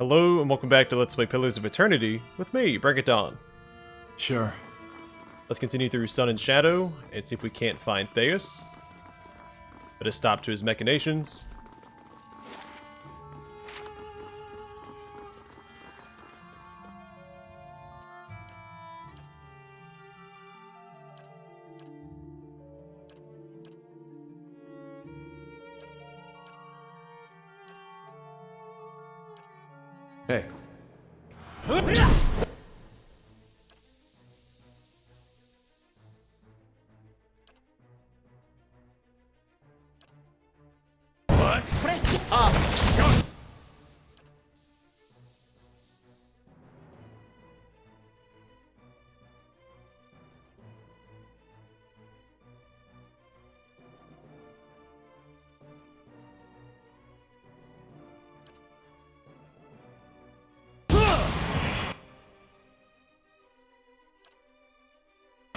Hello and welcome back to Let's Play Pillars of Eternity with me, Bring It On. Sure. Let's continue through Sun and Shadow and see if we can't find Thaos. Put a stop to his machinations. Hey.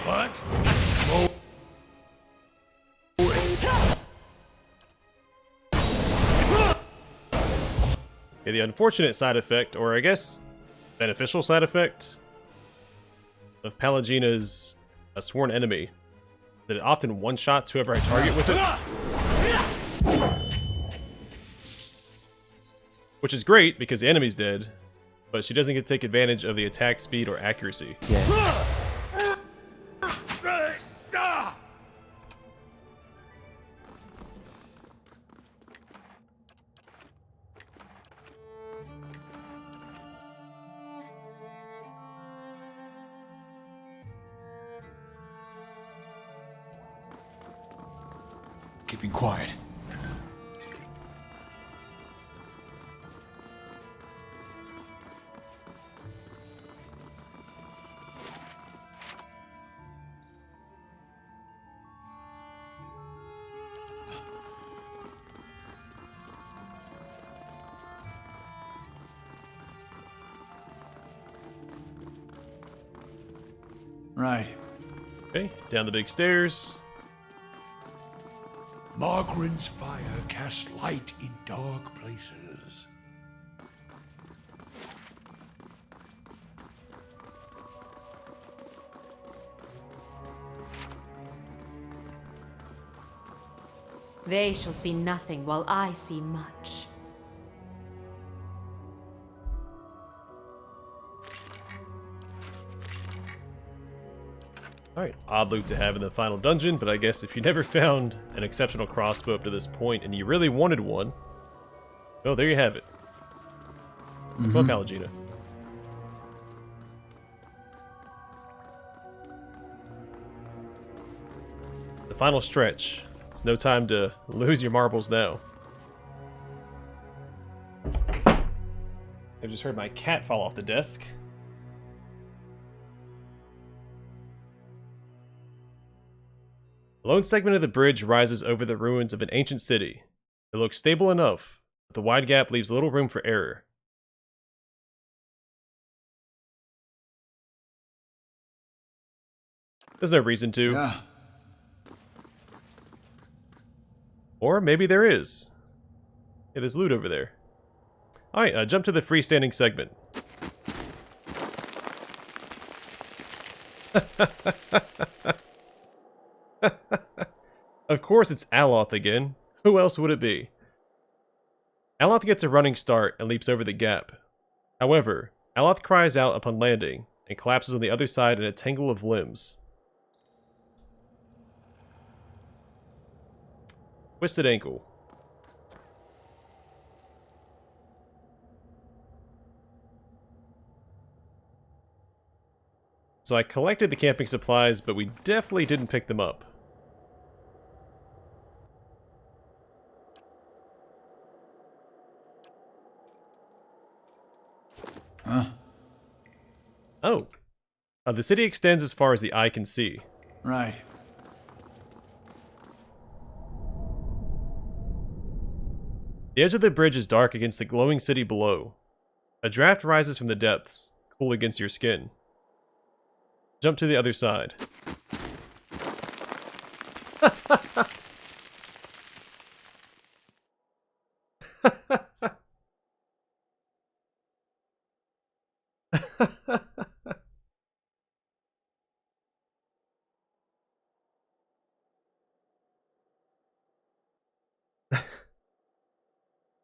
What? Okay, the unfortunate side effect, or I guess beneficial side effect, of Pallegina's a sworn enemy, that it often one-shots whoever I target with it. Which is great, because the enemy's dead, but she doesn't get to take advantage of the attack speed or accuracy. Yeah. Keeping quiet. Right. Okay, down the big stairs. Margaren's fire casts light in dark places. They shall see nothing while I see much. Alright, odd loot to have in the final dungeon, but I guess if you never found an exceptional crossbow up to this point and you really wanted one, oh, there you have it. Come on, Pallegina. The final stretch. It's no time to lose your marbles now. I just heard my cat fall off the desk. A lone segment of the bridge rises over the ruins of an ancient city. It looks stable enough, but the wide gap leaves little room for error. There's no reason to. Yeah. Or maybe there is. Yeah, there's loot over there. Alright, jump to the freestanding segment. Of course it's Aloth again. Who else would it be? Aloth gets a running start and leaps over the gap. However, Aloth cries out upon landing and collapses on the other side in a tangle of limbs. Twisted ankle. So I collected the camping supplies, but we definitely didn't pick them up. Huh? Oh. The city extends as far as the eye can see. Right. The edge of the bridge is dark against the glowing city below. A draft rises from the depths, cool against your skin. Jump to the other side.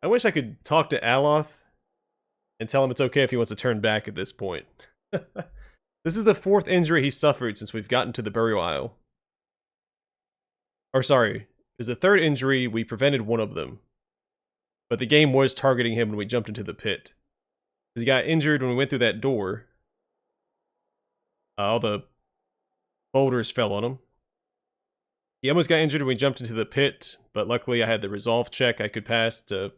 I wish I could talk to Aloth and tell him it's okay if he wants to turn back at this point. This is the 4th injury he suffered since we've gotten to the burial isle. Or sorry, it was the 3rd injury, we prevented one of them. But the game was targeting him when we jumped into the pit. Because he got injured when we went through that door. All the boulders fell on him. He almost got injured when we jumped into the pit, but luckily I had the resolve check I could pass to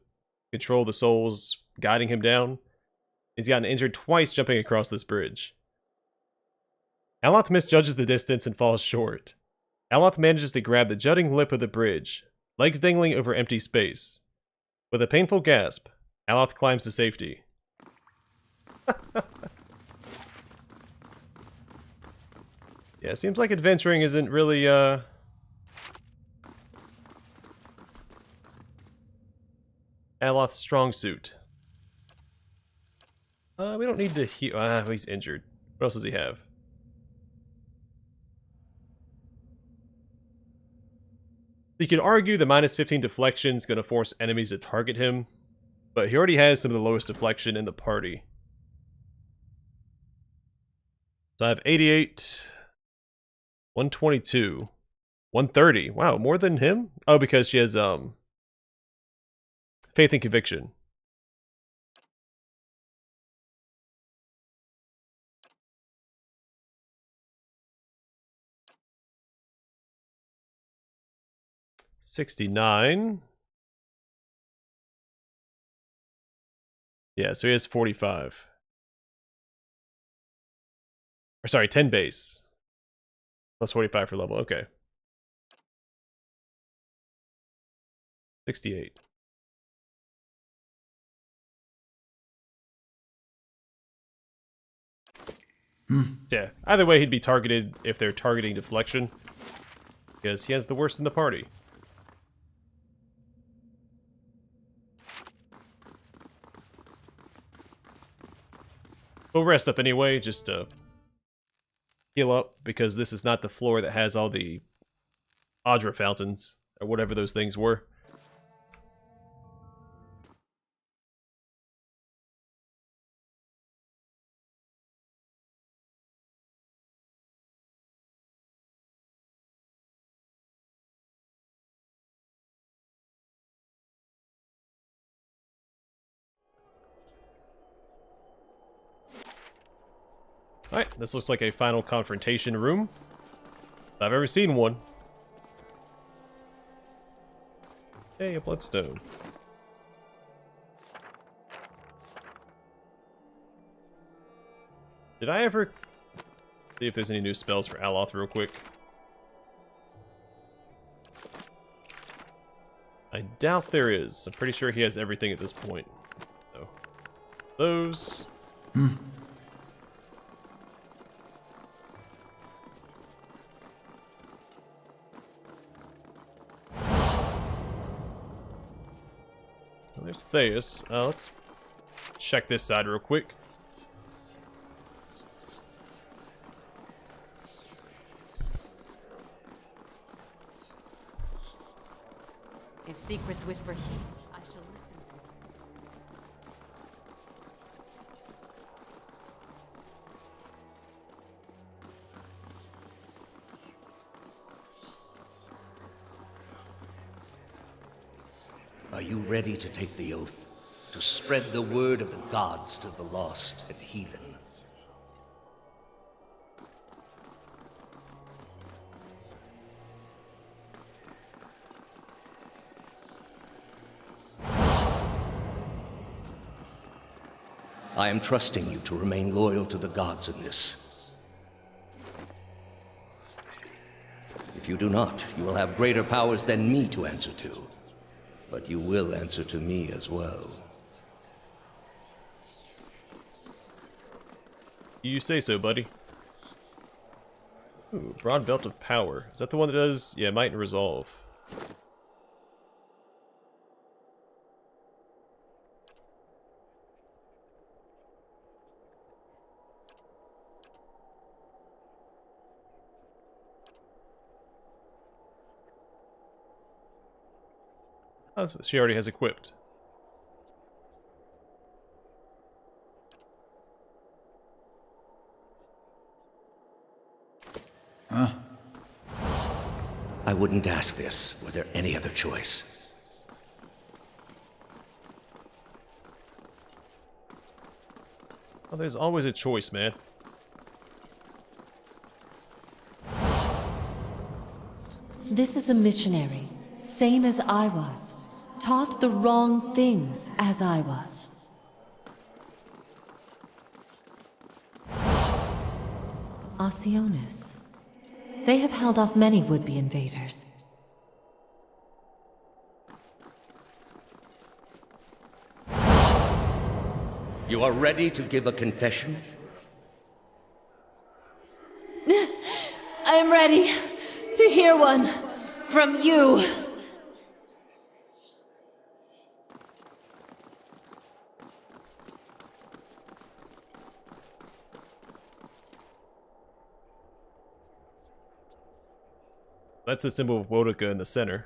control the souls guiding him down. He's gotten injured twice jumping across this bridge. Aloth misjudges the distance and falls short. Aloth manages to grab the jutting lip of the bridge, legs dangling over empty space. With a painful gasp, Aloth climbs to safety. Yeah, it seems like adventuring isn't really, Aloth's strong suit. We don't need to heal. He's injured. What else does he have? You could argue the minus 15 deflection is going to force enemies to target him, but he already has some of the lowest deflection in the party. So I have 88, 122, 130. Wow, more than him? Oh, because she has faith and conviction. $69. Yeah, so he has 45. Or sorry, 10 base. Plus 45 for level, okay. 68. Yeah, either way he'd be targeted if they're targeting deflection. Because he has the worst in the party. We'll rest up anyway, just to heal up, because this is not the floor that has all the Audra fountains, or whatever those things were. Alright, this looks like a final confrontation room. If I've ever seen one. Hey, a bloodstone. Did I ever see if there's any new spells for Aloth real quick? I doubt there is. I'm pretty sure he has everything at this point. So, those. Well, there's Thaos. Let's check this side real quick. If secrets whisper here, I shall listen. Are you ready to take the oath? To spread the word of the gods to the lost and heathen? I am trusting you to remain loyal to the gods in this. If you do not, you will have greater powers than me to answer to. But you will answer to me as well. You say so, buddy. Ooh, broad belt of power. Is that the one that does, yeah, might and resolve? That's what she already has equipped. Huh? I wouldn't ask this were there any other choice. Well, there's always a choice, man. This is a missionary, same as I was. Taught the wrong things as I was. Osionis. They have held off many would-be invaders. You are ready to give a confession? I am ready to hear one from you. That's the symbol of Woedica in the center.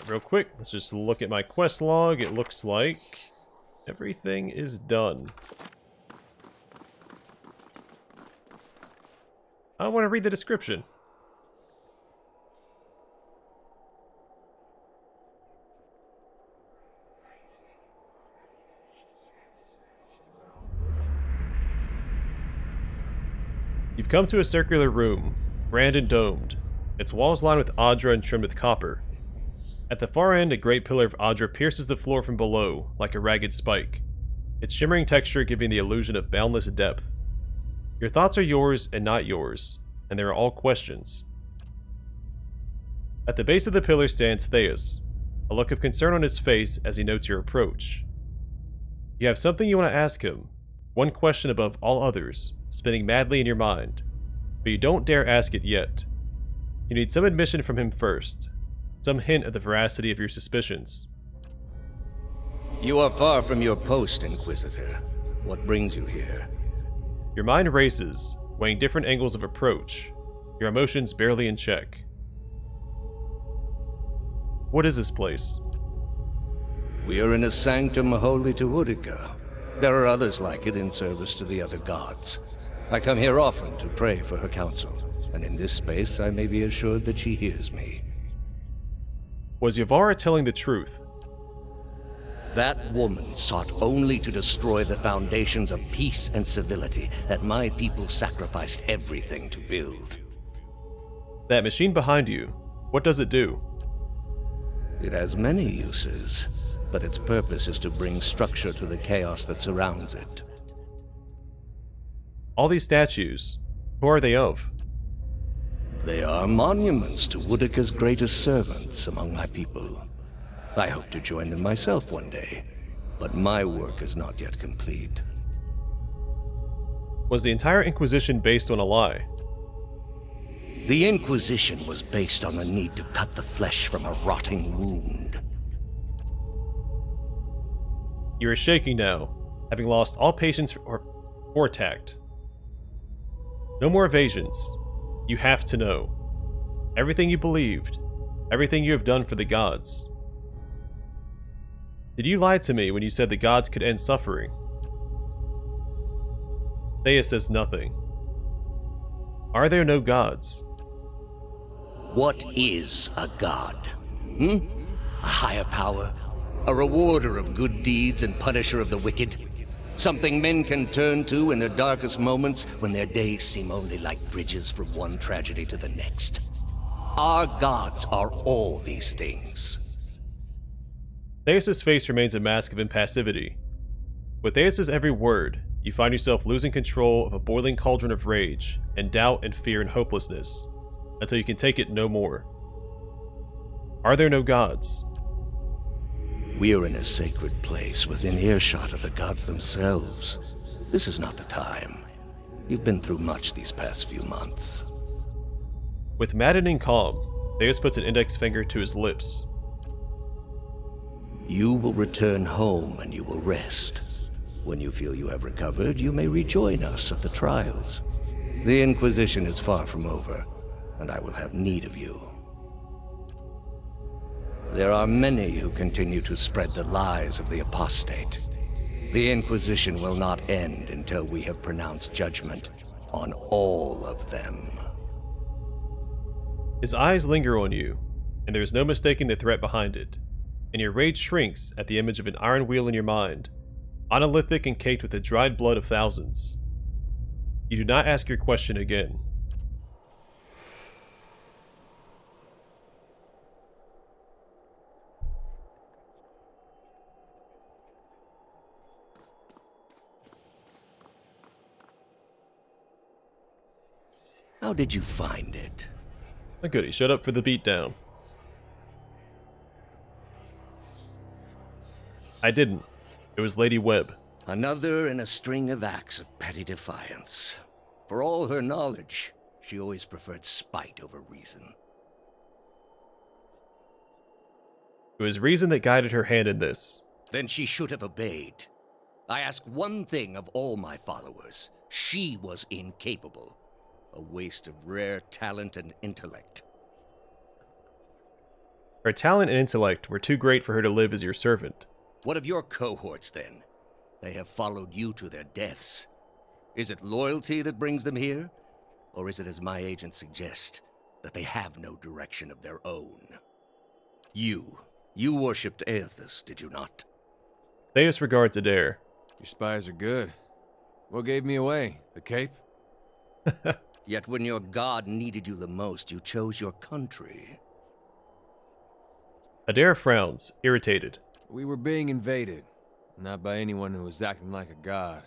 Real quick, let's just look at my quest log. It looks like everything is done. I want to read the description. You've come to a circular room, grand and domed. Its walls lined with Adra and trimmed with copper. At the far end, a great pillar of Adra pierces the floor from below, like a ragged spike, its shimmering texture giving the illusion of boundless depth. Your thoughts are yours and not yours, and they are all questions. At the base of the pillar stands Thaos, a look of concern on his face as he notes your approach. You have something you want to ask him, one question above all others, spinning madly in your mind, but you don't dare ask it yet. You need some admission from him first, some hint of the veracity of your suspicions. You are far from your post, Inquisitor. What brings you here? Your mind races, weighing different angles of approach, your emotions barely in check. What is this place? We are in a sanctum holy to Woedica. There are others like it in service to the other gods. I come here often to pray for her counsel, and in this space I may be assured that she hears me. Was Yavara telling the truth? That woman sought only to destroy the foundations of peace and civility that my people sacrificed everything to build. That machine behind you, what does it do? It has many uses, but its purpose is to bring structure to the chaos that surrounds it. All these statues, who are they of? They are monuments to Woedica's greatest servants among my people. I hope to join them myself one day, but my work is not yet complete. Was the entire Inquisition based on a lie? The Inquisition was based on the need to cut the flesh from a rotting wound. You are shaking now, having lost all patience or tact. No more evasions. You have to know. Everything you believed, everything you have done for the gods. Did you lie to me when you said the gods could end suffering? Thaos says nothing. Are there no gods? What is a god? A higher power? A rewarder of good deeds and punisher of the wicked? Something men can turn to in their darkest moments when their days seem only like bridges from one tragedy to the next. Our gods are all these things. Thaos' face remains a mask of impassivity. With Thaos' every word, you find yourself losing control of a boiling cauldron of rage, and doubt and fear and hopelessness, until you can take it no more. Are there no gods? We are in a sacred place within earshot of the gods themselves. This is not the time. You've been through much these past few months. With maddening calm, Thaos puts an index finger to his lips. You will return home and you will rest. When you feel you have recovered, you may rejoin us at the trials. The Inquisition is far from over, and I will have need of you. There are many who continue to spread the lies of the apostate. The Inquisition will not end until we have pronounced judgment on all of them. His eyes linger on you, and there is no mistaking the threat behind it, and your rage shrinks at the image of an iron wheel in your mind, monolithic and caked with the dried blood of thousands. You do not ask your question again. How did you find it? Oh good, he showed up for the beatdown. I didn't. It was Lady Webb. Another in a string of acts of petty defiance. For all her knowledge, she always preferred spite over reason. It was reason that guided her hand in this. Then she should have obeyed. I ask one thing of all my followers. She was incapable. A waste of rare talent and intellect. Her talent and intellect were too great for her to live as your servant. What of your cohorts, then? They have followed you to their deaths. Is it loyalty that brings them here? Or is it, as my agents suggest, that they have no direction of their own? You worshipped Aethys, did you not? Thaos regards Adair. Your spies are good. What gave me away? The cape? Yet when your god needed you the most, you chose your country. Adair frowns, irritated. We were being invaded. Not by anyone who was acting like a god.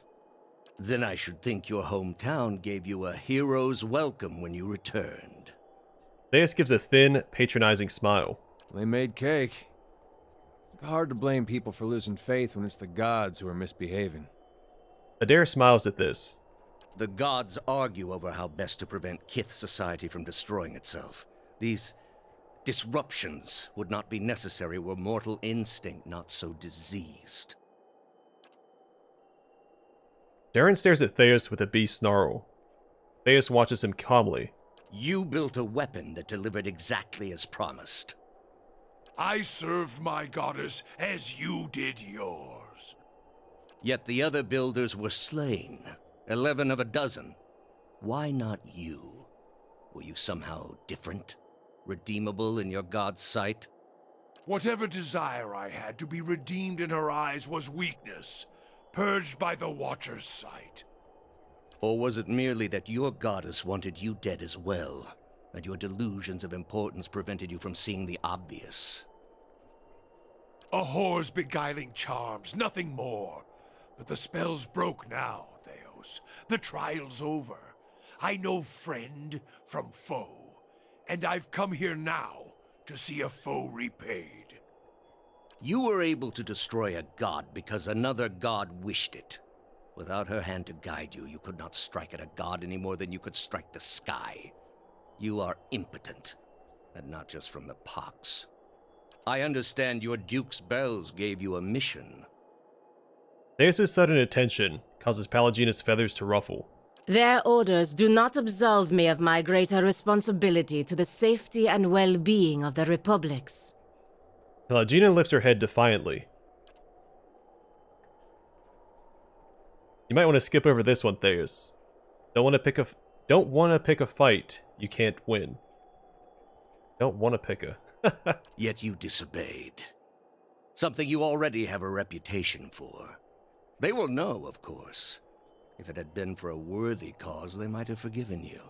Then I should think your hometown gave you a hero's welcome when you returned. Thaos gives a thin, patronizing smile. They made cake. Hard to blame people for losing faith when it's the gods who are misbehaving. Adair smiles at this. The gods argue over how best to prevent Kith society from destroying itself. These disruptions would not be necessary were mortal instinct not so diseased. Darren stares at Thaos with a beast snarl. Thaos watches him calmly. You built a weapon that delivered exactly as promised. I served my goddess as you did yours. Yet the other builders were slain. 11 of a dozen. Why not you? Were you somehow different? Redeemable in your god's sight? Whatever desire I had to be redeemed in her eyes was weakness, purged by the Watcher's sight. Or was it merely that your goddess wanted you dead as well, and your delusions of importance prevented you from seeing the obvious? A whore's beguiling charms, nothing more. But the spell's broke now, Thaos. The trial's over. I know friend from foe, and I've come here now to see a foe repaid. You were able to destroy a god because another god wished it. Without her hand to guide you, you could not strike at a god any more than you could strike the sky. You are impotent, and not just from the pox. I understand your Duke's bells gave you a mission. Thaos' sudden attention causes Pallegina's feathers to ruffle. Their orders do not absolve me of my greater responsibility to the safety and well-being of the Republics. Pallegina lifts her head defiantly. You might want to skip over this one, Thaos. Don't want to pick a fight you can't win. Don't want to pick a. Yet you disobeyed. Something you already have a reputation for. They will know, of course. If it had been for a worthy cause, they might have forgiven you.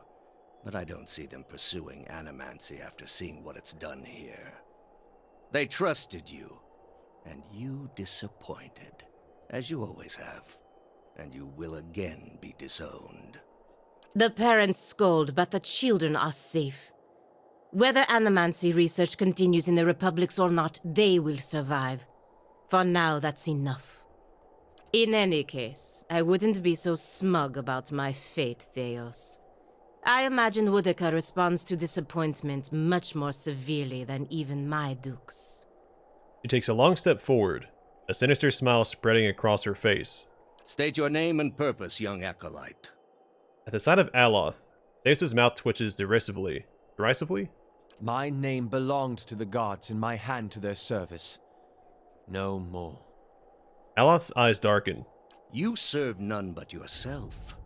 But I don't see them pursuing animancy after seeing what it's done here. They trusted you, and you disappointed, as you always have. And you will again be disowned. The parents scold, but the children are safe. Whether animancy research continues in the Republics or not, they will survive. For now, that's enough. In any case, I wouldn't be so smug about my fate, Thaos. I imagine Woedica responds to disappointment much more severely than even my dukes. She takes a long step forward, a sinister smile spreading across her face. State your name and purpose, young acolyte. At the sight of Aloth, Thaos' mouth twitches derisively. Derisively? My name belonged to the gods and my hand to their service. No more. Aloth's eyes darken. You serve none but yourself.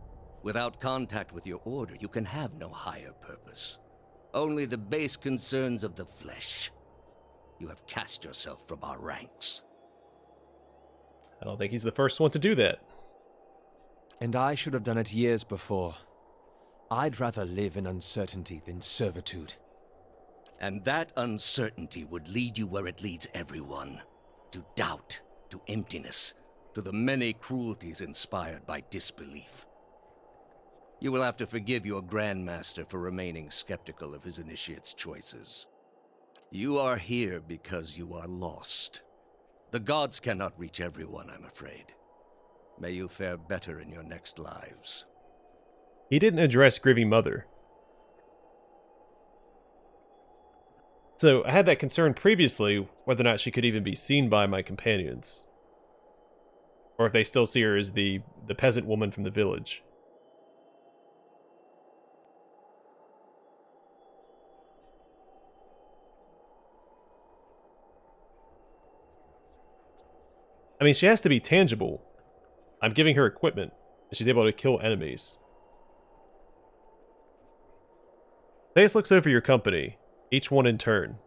Without contact with your order, you can have no higher purpose. Only the base concerns of the flesh. You have cast yourself from our ranks. I don't think he's the first one to do that. And I should have done it years before. I'd rather live in uncertainty than servitude. And that uncertainty would lead you where it leads everyone. To doubt, to emptiness, to the many cruelties inspired by disbelief. You will have to forgive your Grandmaster for remaining skeptical of his initiate's choices. You are here because you are lost. The gods cannot reach everyone, I'm afraid. May you fare better in your next lives. He didn't address Grieving Mother. So, I had that concern previously, whether or not she could even be seen by my companions. Or if they still see her as the peasant woman from the village. I mean, she has to be tangible. I'm giving her equipment, and she's able to kill enemies. Thaos looks over your company, each one in turn.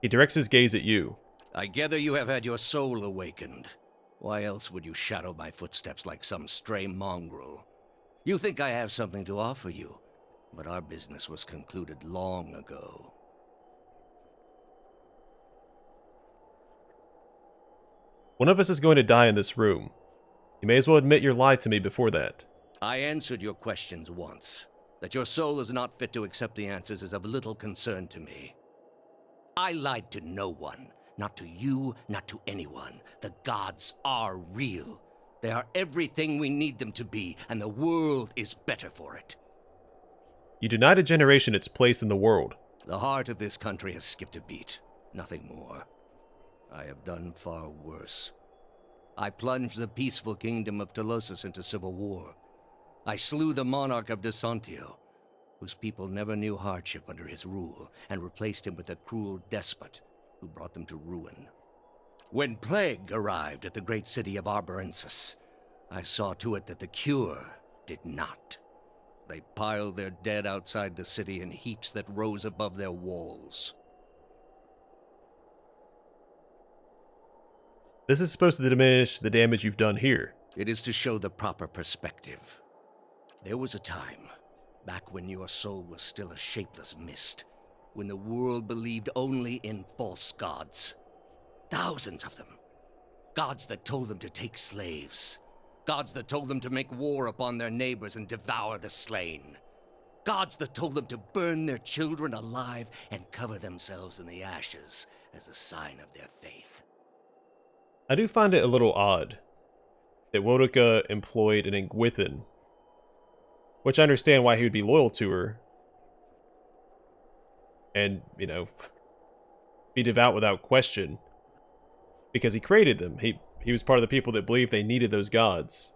He directs his gaze at you. I gather you have had your soul awakened. Why else would you shadow my footsteps like some stray mongrel? You think I have something to offer you, but our business was concluded long ago. One of us is going to die in this room. You may as well admit your lie to me before that. I answered your questions once. That your soul is not fit to accept the answers is of little concern to me. I lied to no one. Not to you, not to anyone. The gods are real. They are everything we need them to be, and the world is better for it. You denied a generation its place in the world. The heart of this country has skipped a beat. Nothing more. I have done far worse. I plunged the peaceful kingdom of Thaos into civil war. I slew the monarch of Desantio, whose people never knew hardship under his rule, and replaced him with a cruel despot who brought them to ruin. When plague arrived at the great city of Arborensis, I saw to it that the cure did not. They piled their dead outside the city in heaps that rose above their walls. This is supposed to diminish the damage you've done here. It is to show the proper perspective. There was a time, back when your soul was still a shapeless mist, when the world believed only in false gods. Thousands of them. Gods that told them to take slaves. Gods that told them to make war upon their neighbors and devour the slain. Gods that told them to burn their children alive and cover themselves in the ashes as a sign of their faith. I do find it a little odd that Woedica employed an Engwithan, which I understand why he would be loyal to her, and, you know, be devout without question, because he created them. He was part of the people that believed they needed those gods.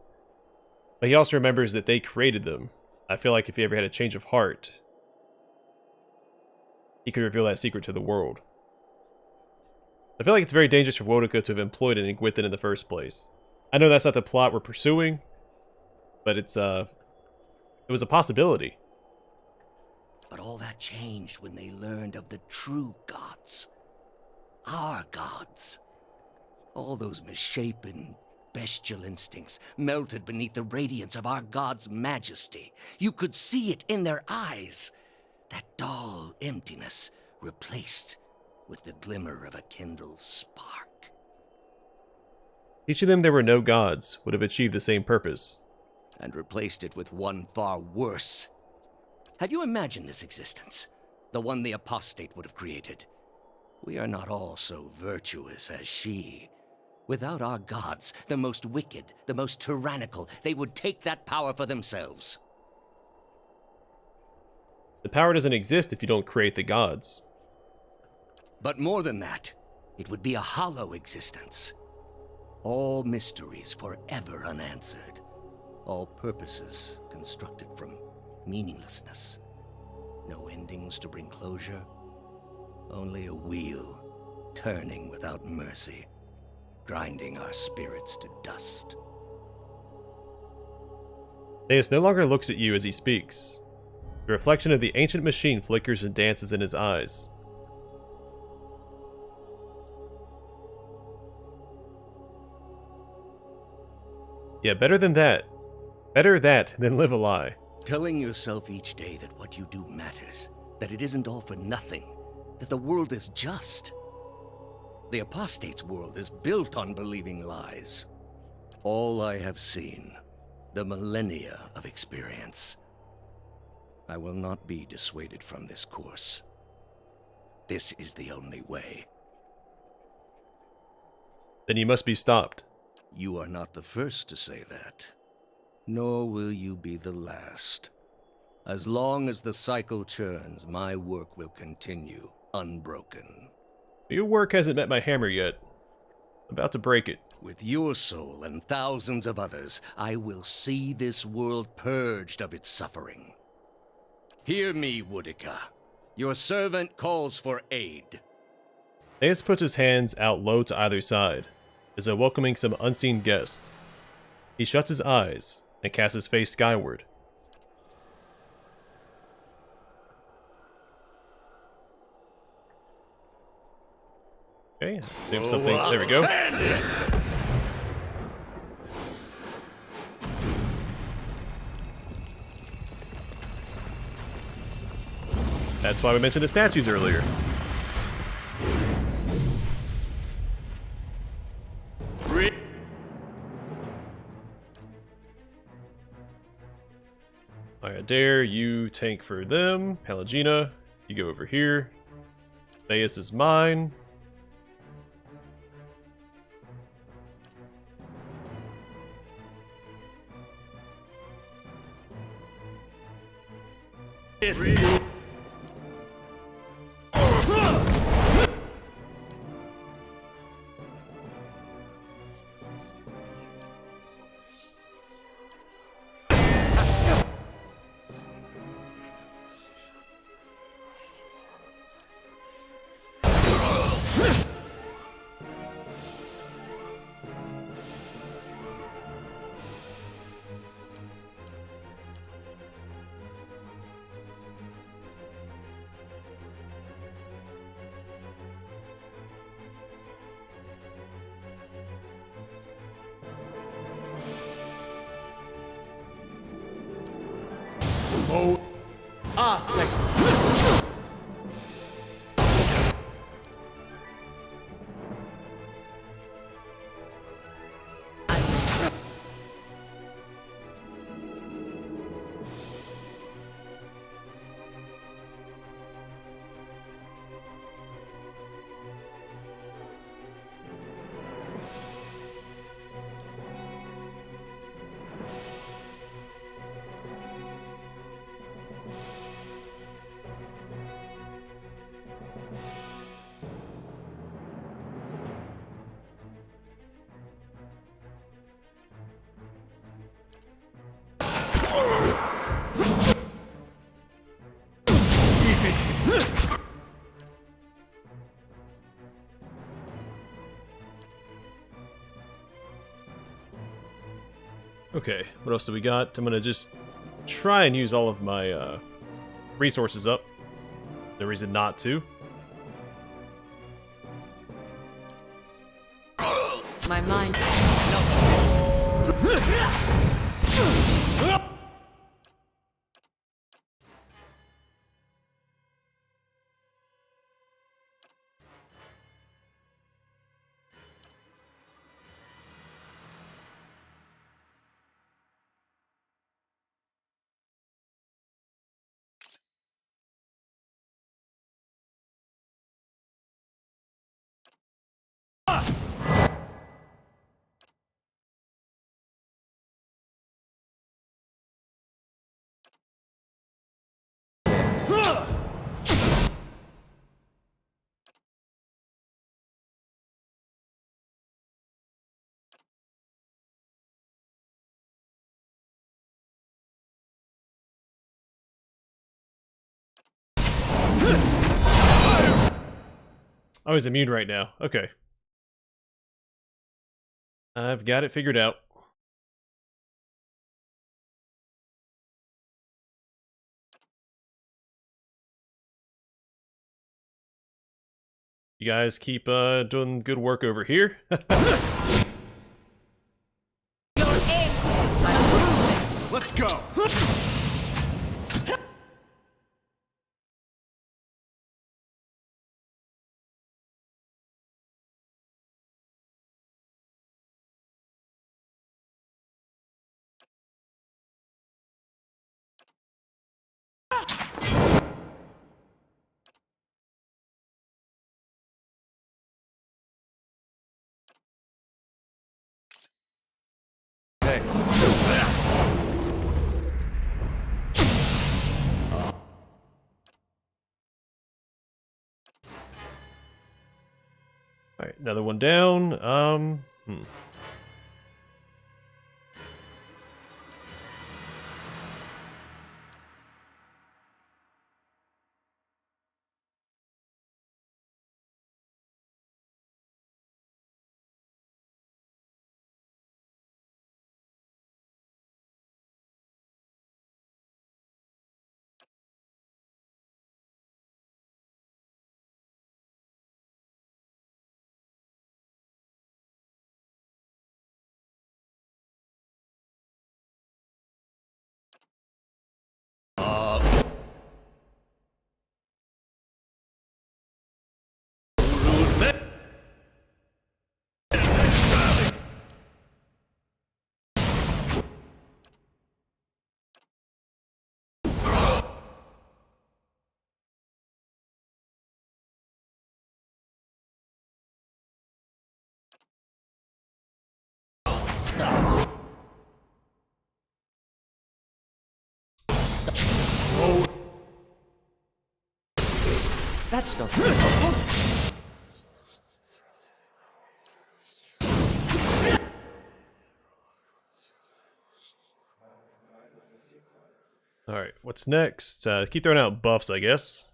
But he also remembers that they created them. I feel like if he ever had a change of heart, he could reveal that secret to the world. I feel like it's very dangerous for Woedica to have employed an Engwithan in the first place. I know that's not the plot we're pursuing, but it was a possibility. But all that changed when they learned of the true gods. Our gods. All those misshapen, bestial instincts melted beneath the radiance of our god's majesty. You could see it in their eyes. That dull emptiness replaced with the glimmer of a kindled spark. Teaching them there were no gods would have achieved the same purpose. And replaced it with one far worse. Have you imagined this existence? The one the apostate would have created. We are not all so virtuous as she. Without our gods, the most wicked, the most tyrannical, they would take that power for themselves. The power doesn't exist if you don't create the gods. But more than that, it would be a hollow existence. All mysteries forever unanswered. All purposes constructed from meaninglessness. No endings to bring closure. Only a wheel, turning without mercy, grinding our spirits to dust. Thaos no longer looks at you as he speaks. The reflection of the ancient machine flickers and dances in his eyes. Yeah, better than that. Better that than live a lie. Telling yourself each day that what you do matters, that it isn't all for nothing, that the world is just. The apostate's world is built on believing lies. All I have seen, the millennia of experience. I will not be dissuaded from this course. This is the only way. Then you must be stopped. You are not the first to say that. Nor will you be the last. As long as the cycle churns, my work will continue, unbroken. Your work hasn't met my hammer yet. I'm about to break it. With your soul and thousands of others, I will see this world purged of its suffering. Hear me, Woedica. Your servant calls for aid. Thaos puts his hands out low to either side, as though welcoming some unseen guest. He shuts his eyes and casts his face skyward. Okay, assume something. There we go. That's why we mentioned the statues earlier. Alright, Dare, you tank for them. Pallegina, you go over here. Thaos is mine. Okay, what else do we got? I'm gonna just try and use all of my resources up. No reason not to. My mind. Oh, he's immune right now. Okay. I've got it figured out. You guys keep doing good work over here. Let's go. Hey. Alright, another one down. That's not. Alright, what's next? Keep throwing out buffs, I guess.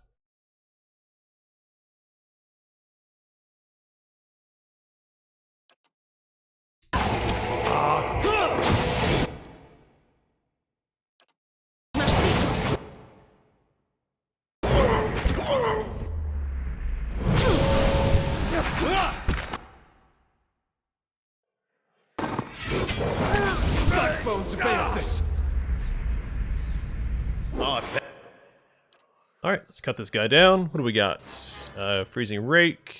Backbones obey this. Alright, let's cut this guy down. What do we got? Freezing Rake.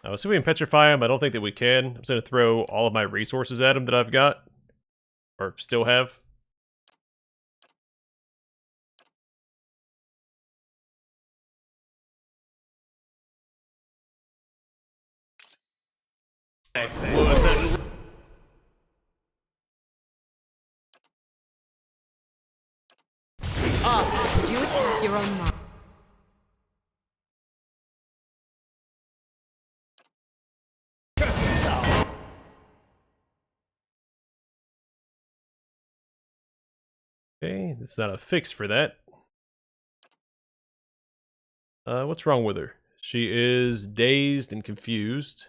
I was hoping we can petrify him. I don't think that we can. I'm just going to throw all of my resources at him that I've got. Or still have. Do it at your own mark. Okay, that's not a fix for that. What's wrong with her? She is dazed and confused.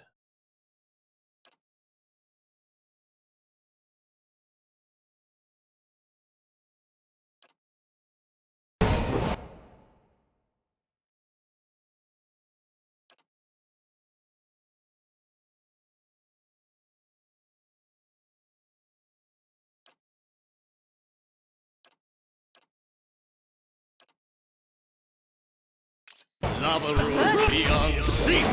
Lava room beyond sea.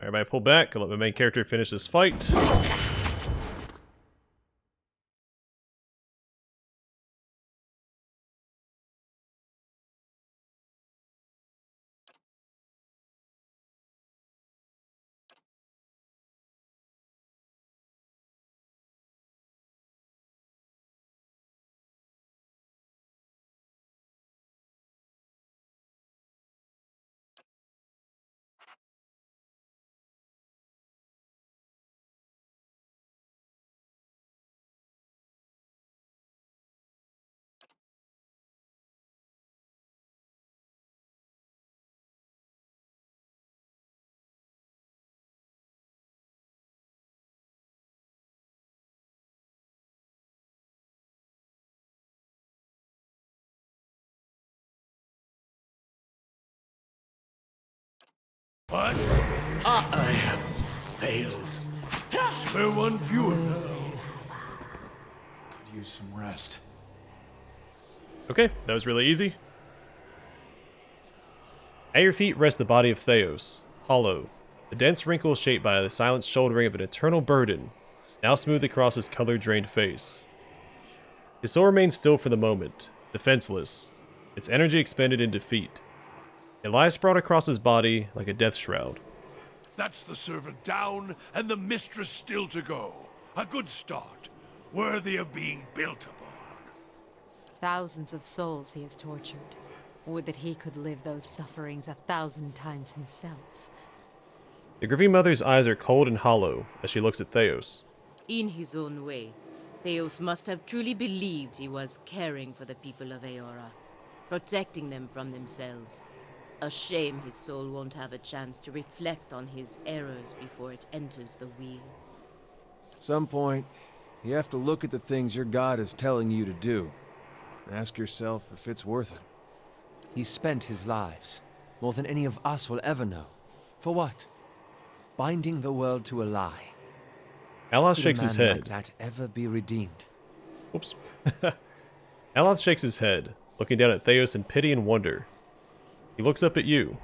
Everybody pull back. I'll let my main character finish this fight. What? I have failed. We're one fewer now. Could use some rest. Okay, that was really easy. At your feet rests the body of Thaos, hollow, the dense wrinkle shaped by the silent shouldering of an eternal burden, now smooth across his color-drained face. His soul remains still for the moment, defenseless, its energy expended in defeat. It lies sprawled across his body like a death shroud. That's the servant down, and the mistress still to go. A good start, worthy of being built upon. Thousands of souls he has tortured. Would that he could live those sufferings 1,000 times himself. The grieving mother's eyes are cold and hollow as she looks at Thaos. In his own way, Thaos must have truly believed he was caring for the people of Eora, protecting them from themselves. A shame his soul won't have a chance to reflect on his errors before it enters the wheel. Some point, you have to look at the things your god is telling you to do, and ask yourself if it's worth it. He spent his lives, more than any of us will ever know. For what? Binding the world to a lie. Aloth shakes his head. Like that ever be redeemed? Oops. Aloth shakes his head, looking down at Thaos in pity and wonder. He looks up at you.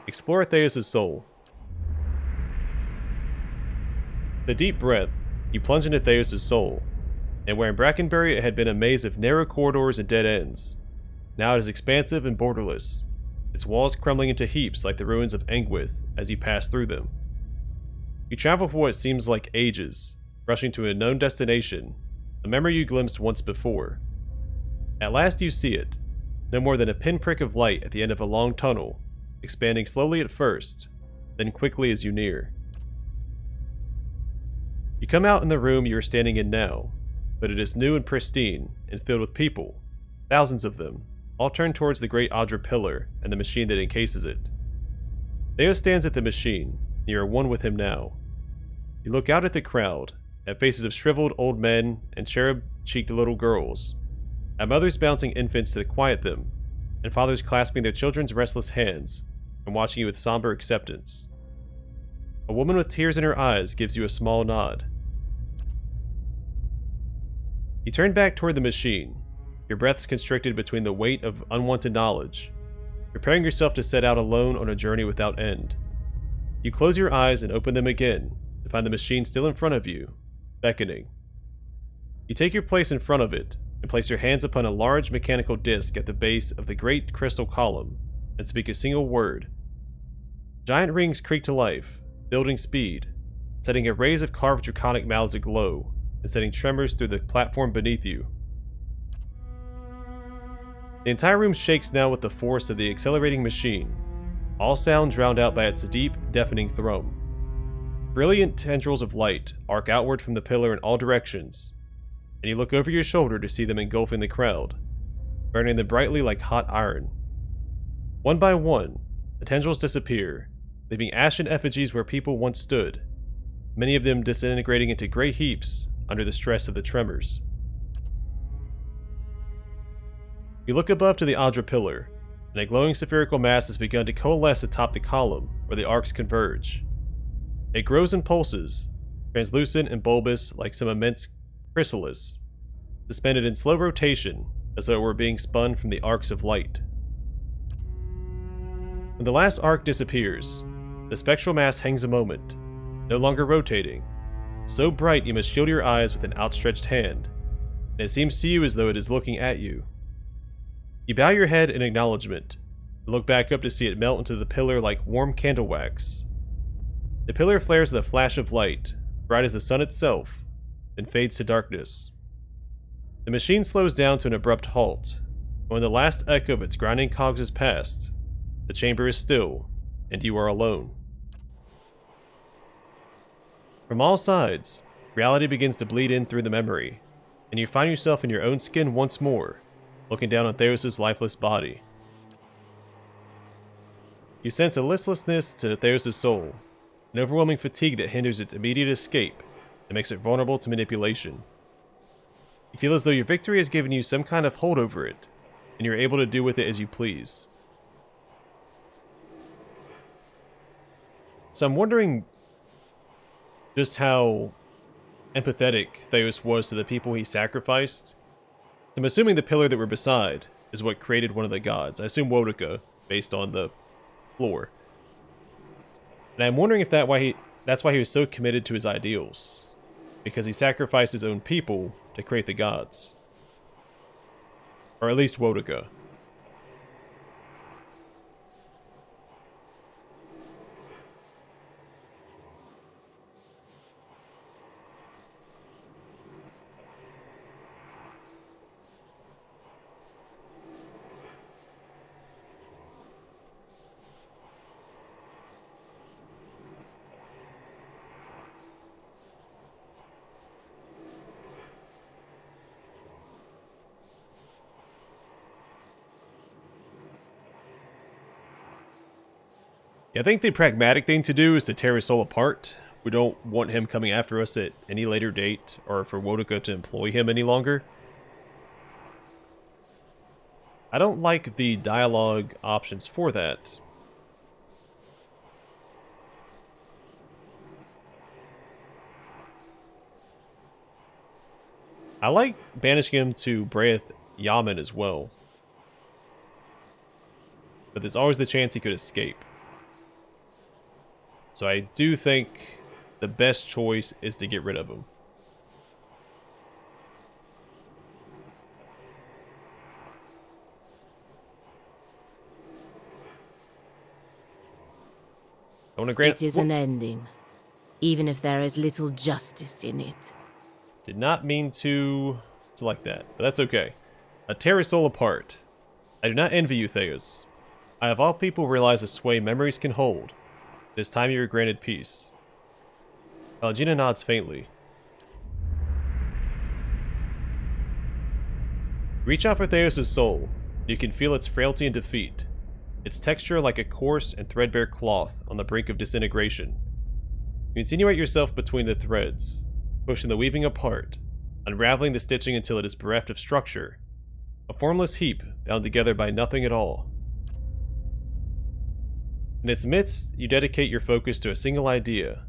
Explore Thaos' soul. With a deep breath, you plunge into Thaos' soul, and where in Brackenbury it had been a maze of narrow corridors and dead ends, now it is expansive and borderless, its walls crumbling into heaps like the ruins of Engwith as you pass through them. You travel for what seems like ages, rushing to a known destination, a memory you glimpsed once before. At last you see it, no more than a pinprick of light at the end of a long tunnel, expanding slowly at first, then quickly as you near. You come out in the room you are standing in now, but it is new and pristine, and filled with people, thousands of them, all turned towards the great Audra pillar and the machine that encases it. Thaos stands at the machine, and you are one with him now. You look out at the crowd, at faces of shriveled old men and cherub-cheeked little girls, at mothers bouncing infants to quiet them, and fathers clasping their children's restless hands and watching you with somber acceptance. A woman with tears in her eyes gives you a small nod. You turn back toward the machine, your breaths constricted between the weight of unwanted knowledge, preparing yourself to set out alone on a journey without end. You close your eyes and open them again to find the machine still in front of you, beckoning. You take your place in front of it and place your hands upon a large mechanical disc at the base of the great crystal column and speak a single word. Giant rings creak to life, building speed, setting arrays of carved draconic mouths aglow and sending tremors through the platform beneath you. The entire room shakes now with the force of the accelerating machine, all sound drowned out by its deep, deafening thrum. Brilliant tendrils of light arc outward from the pillar in all directions, and you look over your shoulder to see them engulfing the crowd, burning them brightly like hot iron. One by one, the tendrils disappear, leaving ashen effigies where people once stood, many of them disintegrating into gray heaps under the stress of the tremors. You look above to the Audra pillar, and a glowing spherical mass has begun to coalesce atop the column where the arcs converge. It grows and pulses, translucent and bulbous like some immense chrysalis, suspended in slow rotation as though it were being spun from the arcs of light. When the last arc disappears, The spectral mass hangs a moment, no longer rotating, so bright you must shield your eyes with an outstretched hand, and it seems to you as though it is looking at you. You bow your head in acknowledgement, and look back up to see it melt into the pillar like warm candle wax. The pillar flares with a flash of light, bright as the sun itself, then fades to darkness. The machine slows down to an abrupt halt, and when the last echo of its grinding cogs is past, the chamber is still, and you are alone. From all sides, reality begins to bleed in through the memory, and you find yourself in your own skin once more, looking down on Thaos' lifeless body. You sense a listlessness to Thaos' soul, an overwhelming fatigue that hinders its immediate escape and makes it vulnerable to manipulation. You feel as though your victory has given you some kind of hold over it, and you're able to do with it as you please. So I'm wondering just how empathetic Thaos was to the people he sacrificed. I'm assuming the pillar that we're beside is what created one of the gods. I assume Woedica, based on the floor. And I'm wondering if that's why he was so committed to his ideals. Because he sacrificed his own people to create the gods. Or at least Woedica. I think the pragmatic thing to do is to tear his soul apart. We don't want him coming after us at any later date, or for Woedica to employ him any longer. I don't like the dialogue options for that. I like banishing him to Breath Yaman as well. But there's always the chance he could escape. So I do think the best choice is to get rid of him. I want to grant... It is an ending, even if there is little justice in it. Did not mean to select that, but that's okay. Tear his soul apart. I do not envy you, Thaos. I of all people realize the sway memories can hold. It is time you were granted peace. Pallegina nods faintly. Reach out for Thaos' soul. You can feel its frailty and defeat. Its texture like a coarse and threadbare cloth on the brink of disintegration. You insinuate yourself between the threads, pushing the weaving apart, unraveling the stitching until it is bereft of structure. A formless heap bound together by nothing at all. In its midst, you dedicate your focus to a single idea,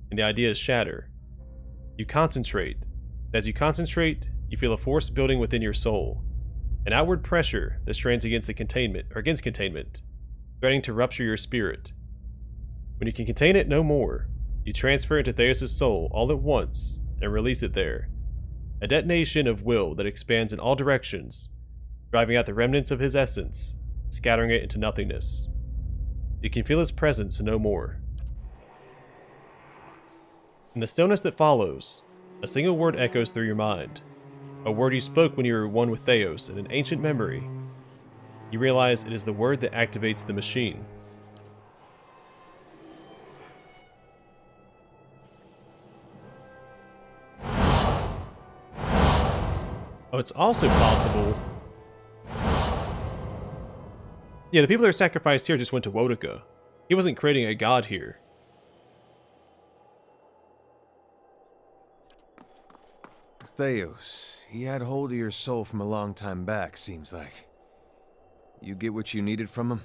and the idea is shatter. You concentrate, and as you concentrate, you feel a force building within your soul, an outward pressure that strains against containment, threatening to rupture your spirit. When you can contain it no more, you transfer it to Thaos' soul all at once and release it there. A detonation of will that expands in all directions, driving out the remnants of his essence, scattering it into nothingness. You can feel his presence no more. In the stillness that follows, a single word echoes through your mind. A word you spoke when you were one with Thaos in an ancient memory. You realize it is the word that activates the machine. Oh, it's also possible... Yeah, the people that are sacrificed here just went to Woedica. He wasn't creating a god here. Thaos, he had hold of your soul from a long time back, seems like. You get what you needed from him?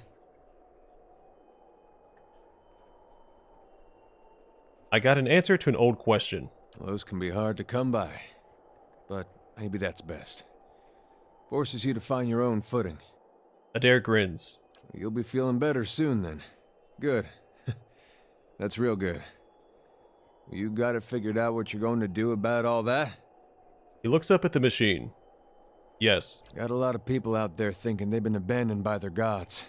I got an answer to an old question. Well, those can be hard to come by, but maybe that's best. Forces you to find your own footing. Adair grins. You'll be feeling better soon, then. Good. That's real good. You got it figured out what you're going to do about all that? He looks up at the machine. Yes. Got a lot of people out there thinking they've been abandoned by their gods.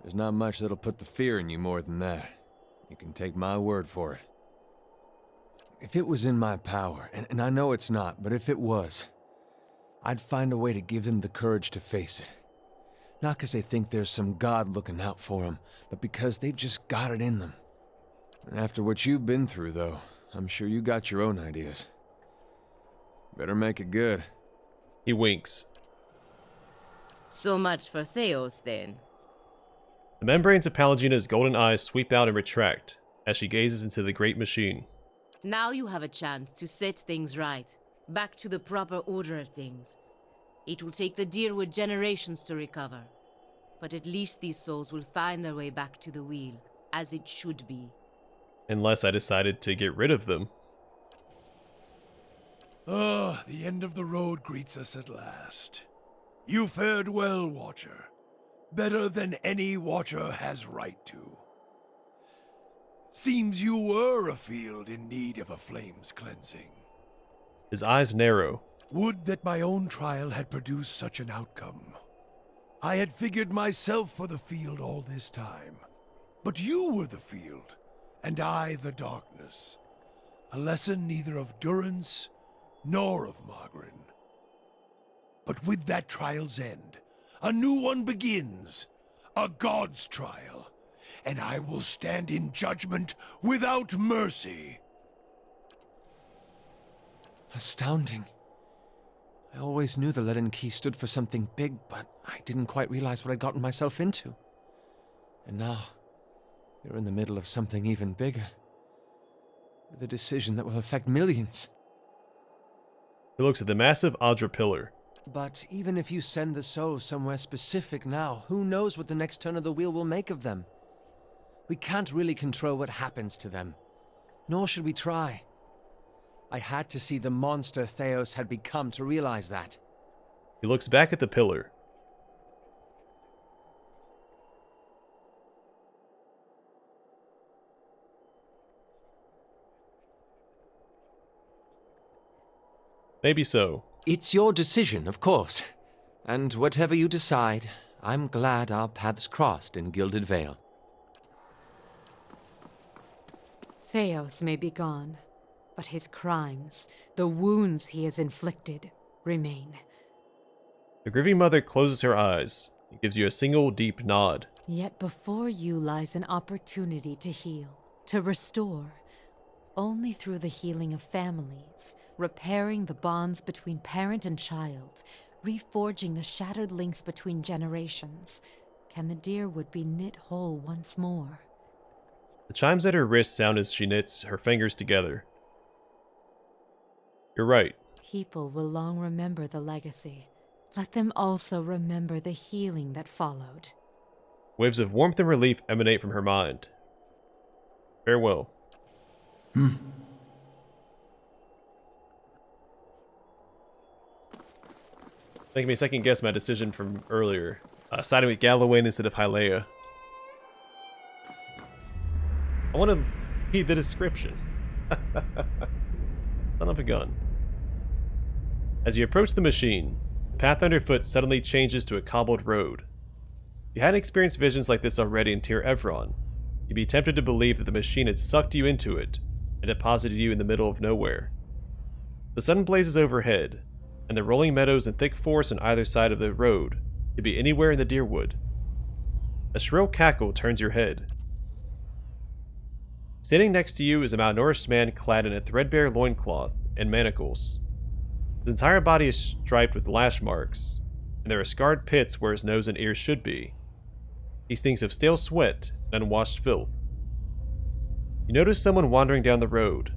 There's not much that'll put the fear in you more than that. You can take my word for it. If it was in my power, and I know it's not, but if it was, I'd find a way to give them the courage to face it. Not because they think there's some god looking out for them, but because they've just got it in them. And after what you've been through, though, I'm sure you got your own ideas. Better make it good. He winks. So much for Thaos, then. The membranes of Pallegina's golden eyes sweep out and retract as she gazes into the great machine. Now you have a chance to set things right, back to the proper order of things. It will take the Deerwood generations to recover, but at least these souls will find their way back to the wheel, as it should be. Unless I decided to get rid of them. Ah, the end of the road greets us at last. You fared well, Watcher. Better than any Watcher has right to. Seems you were a field in need of a flame's cleansing. His eyes narrow. Would that my own trial had produced such an outcome. I had figured myself for the field all this time. But you were the field, and I the darkness. A lesson neither of Durance nor of Margarin. But with that trial's end, a new one begins. A god's trial. And I will stand in judgment without mercy. Astounding. I always knew the Leaden Key stood for something big, but I didn't quite realize what I'd gotten myself into. And now, you're in the middle of something even bigger. With a decision that will affect millions. He looks at the massive Adra pillar. But even if you send the souls somewhere specific now, who knows what the next turn of the wheel will make of them? We can't really control what happens to them. Nor should we try. I had to see the monster Thaos had become to realize that. He looks back at the pillar. Maybe so. It's your decision, of course. And whatever you decide, I'm glad our paths crossed in Gilded Vale. Thaos may be gone, but his crimes, the wounds he has inflicted, remain. The grieving mother closes her eyes and gives you a single deep nod. Yet before you lies an opportunity to heal, to restore. Only through the healing of families, repairing the bonds between parent and child, reforging the shattered links between generations, can the Deerwood be knit whole once more. The chimes at her wrist sound as she knits her fingers together. You're right. People will long remember the legacy. Let them also remember the healing that followed. Waves of warmth and relief emanate from her mind. Farewell. Making me second guess my decision from earlier. Siding with Galloway instead of Hylea. I want to read the description. Son of a gun. As you approach the machine, the path underfoot suddenly changes to a cobbled road. If you hadn't experienced visions like this already in Tyr Evron, you'd be tempted to believe that the machine had sucked you into it and deposited you in the middle of nowhere. The sun blazes overhead, and the rolling meadows and thick forest on either side of the road could be anywhere in the Deerwood. A shrill cackle turns your head. Standing next to you is a malnourished man clad in a threadbare loincloth and manacles. His entire body is striped with lash marks, and there are scarred pits where his nose and ears should be. He stinks of stale sweat and unwashed filth. You notice someone wandering down the road,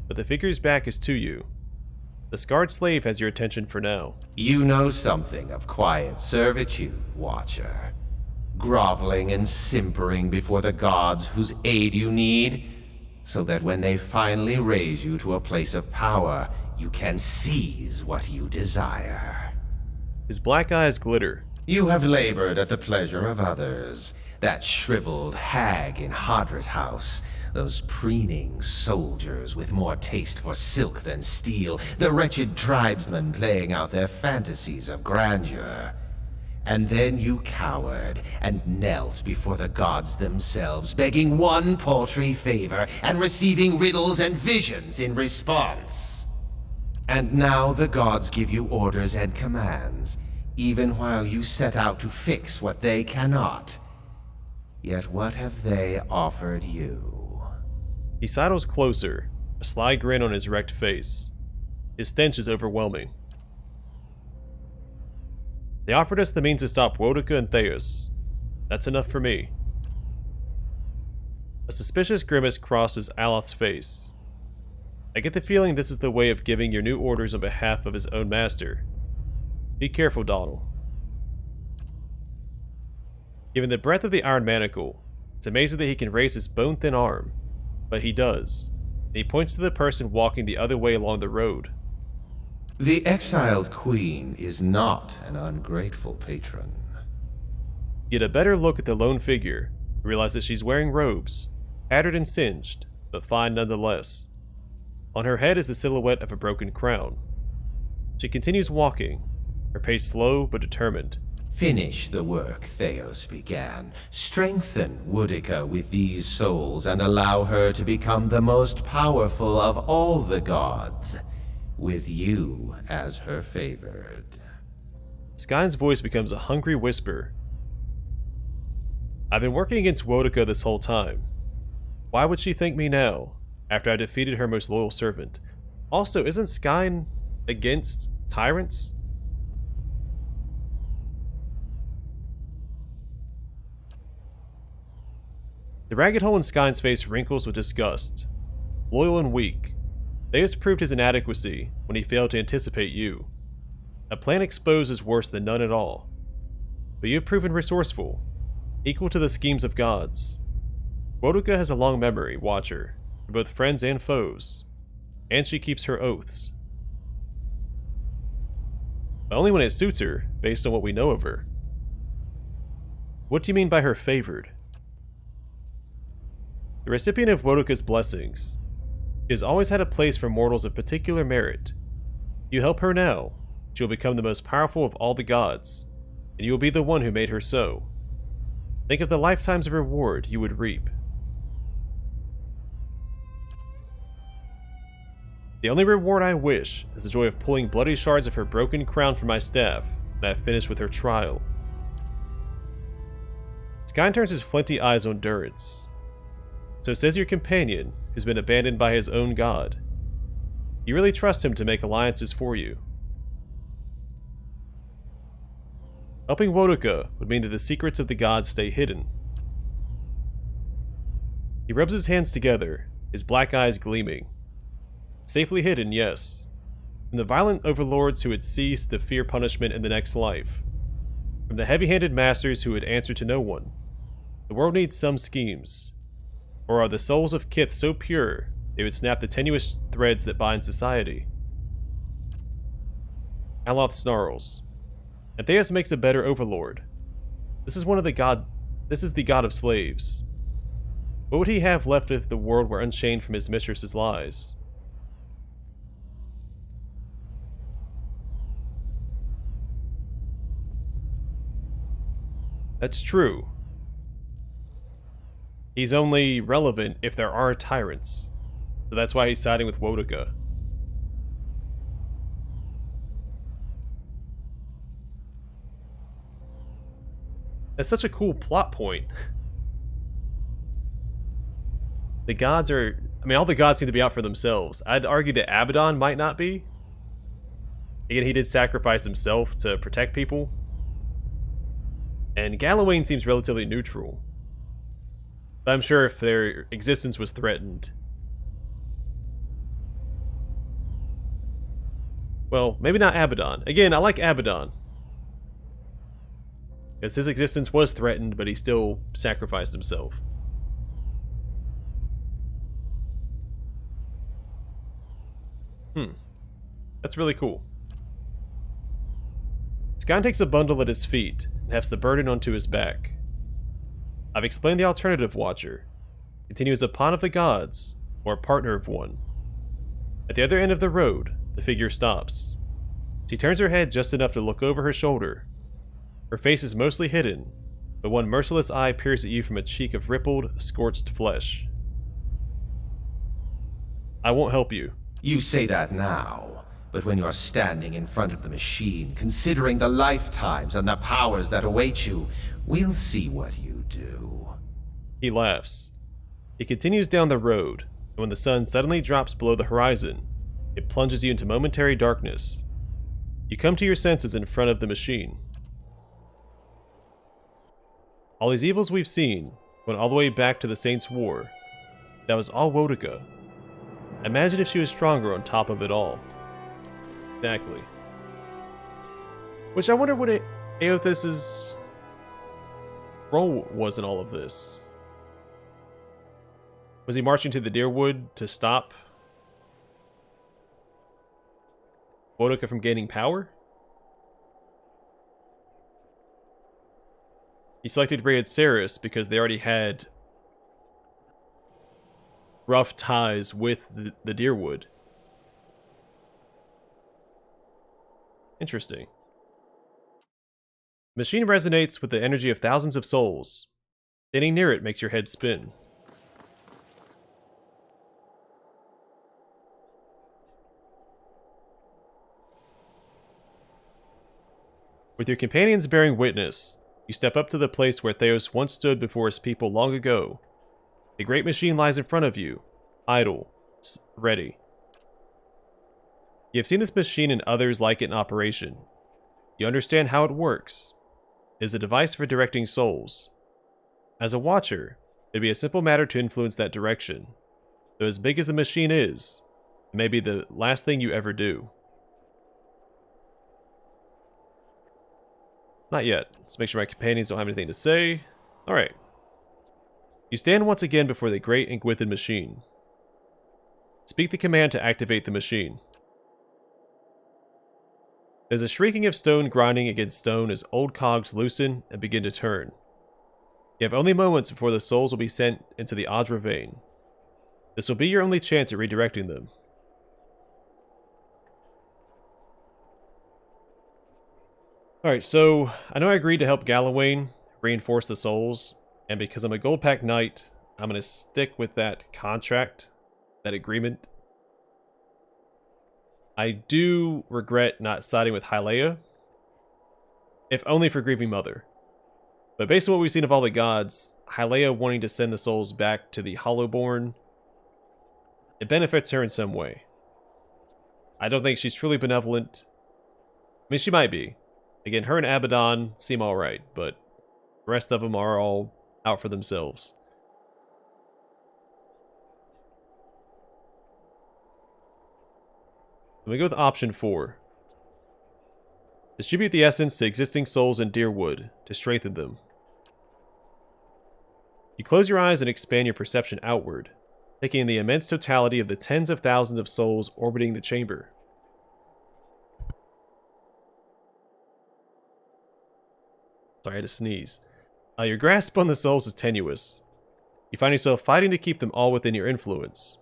but the figure's back is to you. The scarred slave has your attention for now. You know something of quiet servitude, Watcher. Groveling and simpering before the gods whose aid you need, so that when they finally raise you to a place of power, you can seize what you desire. His black eyes glitter. You have labored at the pleasure of others. That shriveled hag in Hadrit House. Those preening soldiers with more taste for silk than steel. The wretched tribesmen playing out their fantasies of grandeur. And then you cowered and knelt before the gods themselves, begging one paltry favor and receiving riddles and visions in response. And now the gods give you orders and commands, even while you set out to fix what they cannot. Yet what have they offered you? He sidles closer, a sly grin on his wrecked face. His stench is overwhelming. They offered us the means to stop Woedica and Thaos. That's enough for me. A suspicious grimace crosses Aloth's face. I get the feeling this is the way of giving your new orders on behalf of his own master. Be careful, Donald. Given the breadth of the Iron Manacle, it's amazing that he can raise his bone-thin arm. But he does. And he points to the person walking the other way along the road. The exiled queen is not an ungrateful patron. Get a better look at the lone figure, realize that she's wearing robes, tattered and singed, but fine nonetheless. On her head is the silhouette of a broken crown. She continues walking, her pace slow but determined. Finish the work Thaos began. Strengthen Woedica with these souls and allow her to become the most powerful of all the gods, with you as her favored. Skyn's voice becomes a hungry whisper. I've been working against Woedica this whole time. Why would she thank me now, after I defeated her most loyal servant? Also, isn't Skyn against tyrants? The ragged hole in Skyn's face wrinkles with disgust. Loyal and weak, Thaos proved his inadequacy when he failed to anticipate you. A plan exposed is worse than none at all. But you've proven resourceful, equal to the schemes of gods. Woedica has a long memory, Watcher, for both friends and foes, and she keeps her oaths. But only when it suits her, based on what we know of her. What do you mean by her favored? The recipient of Woedica's blessings, she has always had a place for mortals of particular merit. You help her now, she will become the most powerful of all the gods, and you will be the one who made her so. Think of the lifetimes of reward you would reap. The only reward I wish is the joy of pulling bloody shards of her broken crown from my staff when I have finished with her trial. Skyn turns his flinty eyes on Durance. So says your companion, who's been abandoned by his own god. You really trust him to make alliances for you. Helping Woedica would mean that the secrets of the gods stay hidden. He rubs his hands together, his black eyes gleaming. Safely hidden, yes, from the violent overlords who had ceased to fear punishment in the next life. From the heavy-handed masters who would answer to no one. The world needs some schemes. Or are the souls of Kith so pure they would snap the tenuous threads that bind society? Aloth snarls. And Thaos makes a better overlord. This is the god of slaves. What would he have left if the world were unchained from his mistress's lies? That's true. He's only relevant if there are tyrants. So that's why he's siding with Woedica. That's such a cool plot point. The gods are... I mean, all the gods seem to be out for themselves. I'd argue that Abaddon might not be. Again, he did sacrifice himself to protect people. And Galawain seems relatively neutral. But I'm sure if their existence was threatened... Well, maybe not Abaddon. Again, I like Abaddon. Because his existence was threatened, but he still sacrificed himself. That's really cool. Skyn takes a bundle at his feet and hefts the burden onto his back. I've explained the alternative, Watcher. Continue as a pawn of the gods, or a partner of one. At the other end of the road, the figure stops. She turns her head just enough to look over her shoulder. Her face is mostly hidden, but one merciless eye peers at you from a cheek of rippled, scorched flesh. I won't help you. You say that now, but when you're standing in front of the machine, considering the lifetimes and the powers that await you, we'll see what you do. He laughs. He continues down the road, and when the sun suddenly drops below the horizon, it plunges you into momentary darkness. You come to your senses in front of the machine. All these evils we've seen went all the way back to the Saints' War. That was all Woedica. Imagine if she was stronger on top of it all. Exactly. Which I wonder what Aothes's role was in all of this. Was he marching to the Deerwood to stop Woedica from gaining power? He selected Raid Saris because they already had rough ties with the Deerwood. Interesting. The machine resonates with the energy of thousands of souls. Standing near it makes your head spin. With your companions bearing witness, you step up to the place where Thaos once stood before his people long ago. The great machine lies in front of you, idle, ready. You have seen this machine and others like it in operation. You understand how it works. It is a device for directing souls. As a watcher, it would be a simple matter to influence that direction. Though as big as the machine is, it may be the last thing you ever do. Not yet. Let's make sure my companions don't have anything to say. Alright. You stand once again before the great Engwithed machine. Speak the command to activate the machine. There's a shrieking of stone grinding against stone as old cogs loosen and begin to turn. You have only moments before the souls will be sent into the Adra vein. This will be your only chance at redirecting them. Alright, so I know I agreed to help Galawain reinforce the souls, and because I'm a Gold Pack Knight, I'm going to stick with that contract, that agreement. I do regret not siding with Hyleia, if only for Grieving Mother. But based on what we've seen of all the gods, Hyleia wanting to send the souls back to the Hollowborn, it benefits her in some way. I don't think she's truly benevolent. I mean, she might be. Again, her and Abaddon seem alright, but the rest of them are all out for themselves. We go with option 4. Distribute the essence to existing souls in Deerwood to strengthen them. You close your eyes and expand your perception outward, taking in the immense totality of the tens of thousands of souls orbiting the chamber. Sorry, I had to sneeze. Your grasp on the souls is tenuous. You find yourself fighting to keep them all within your influence,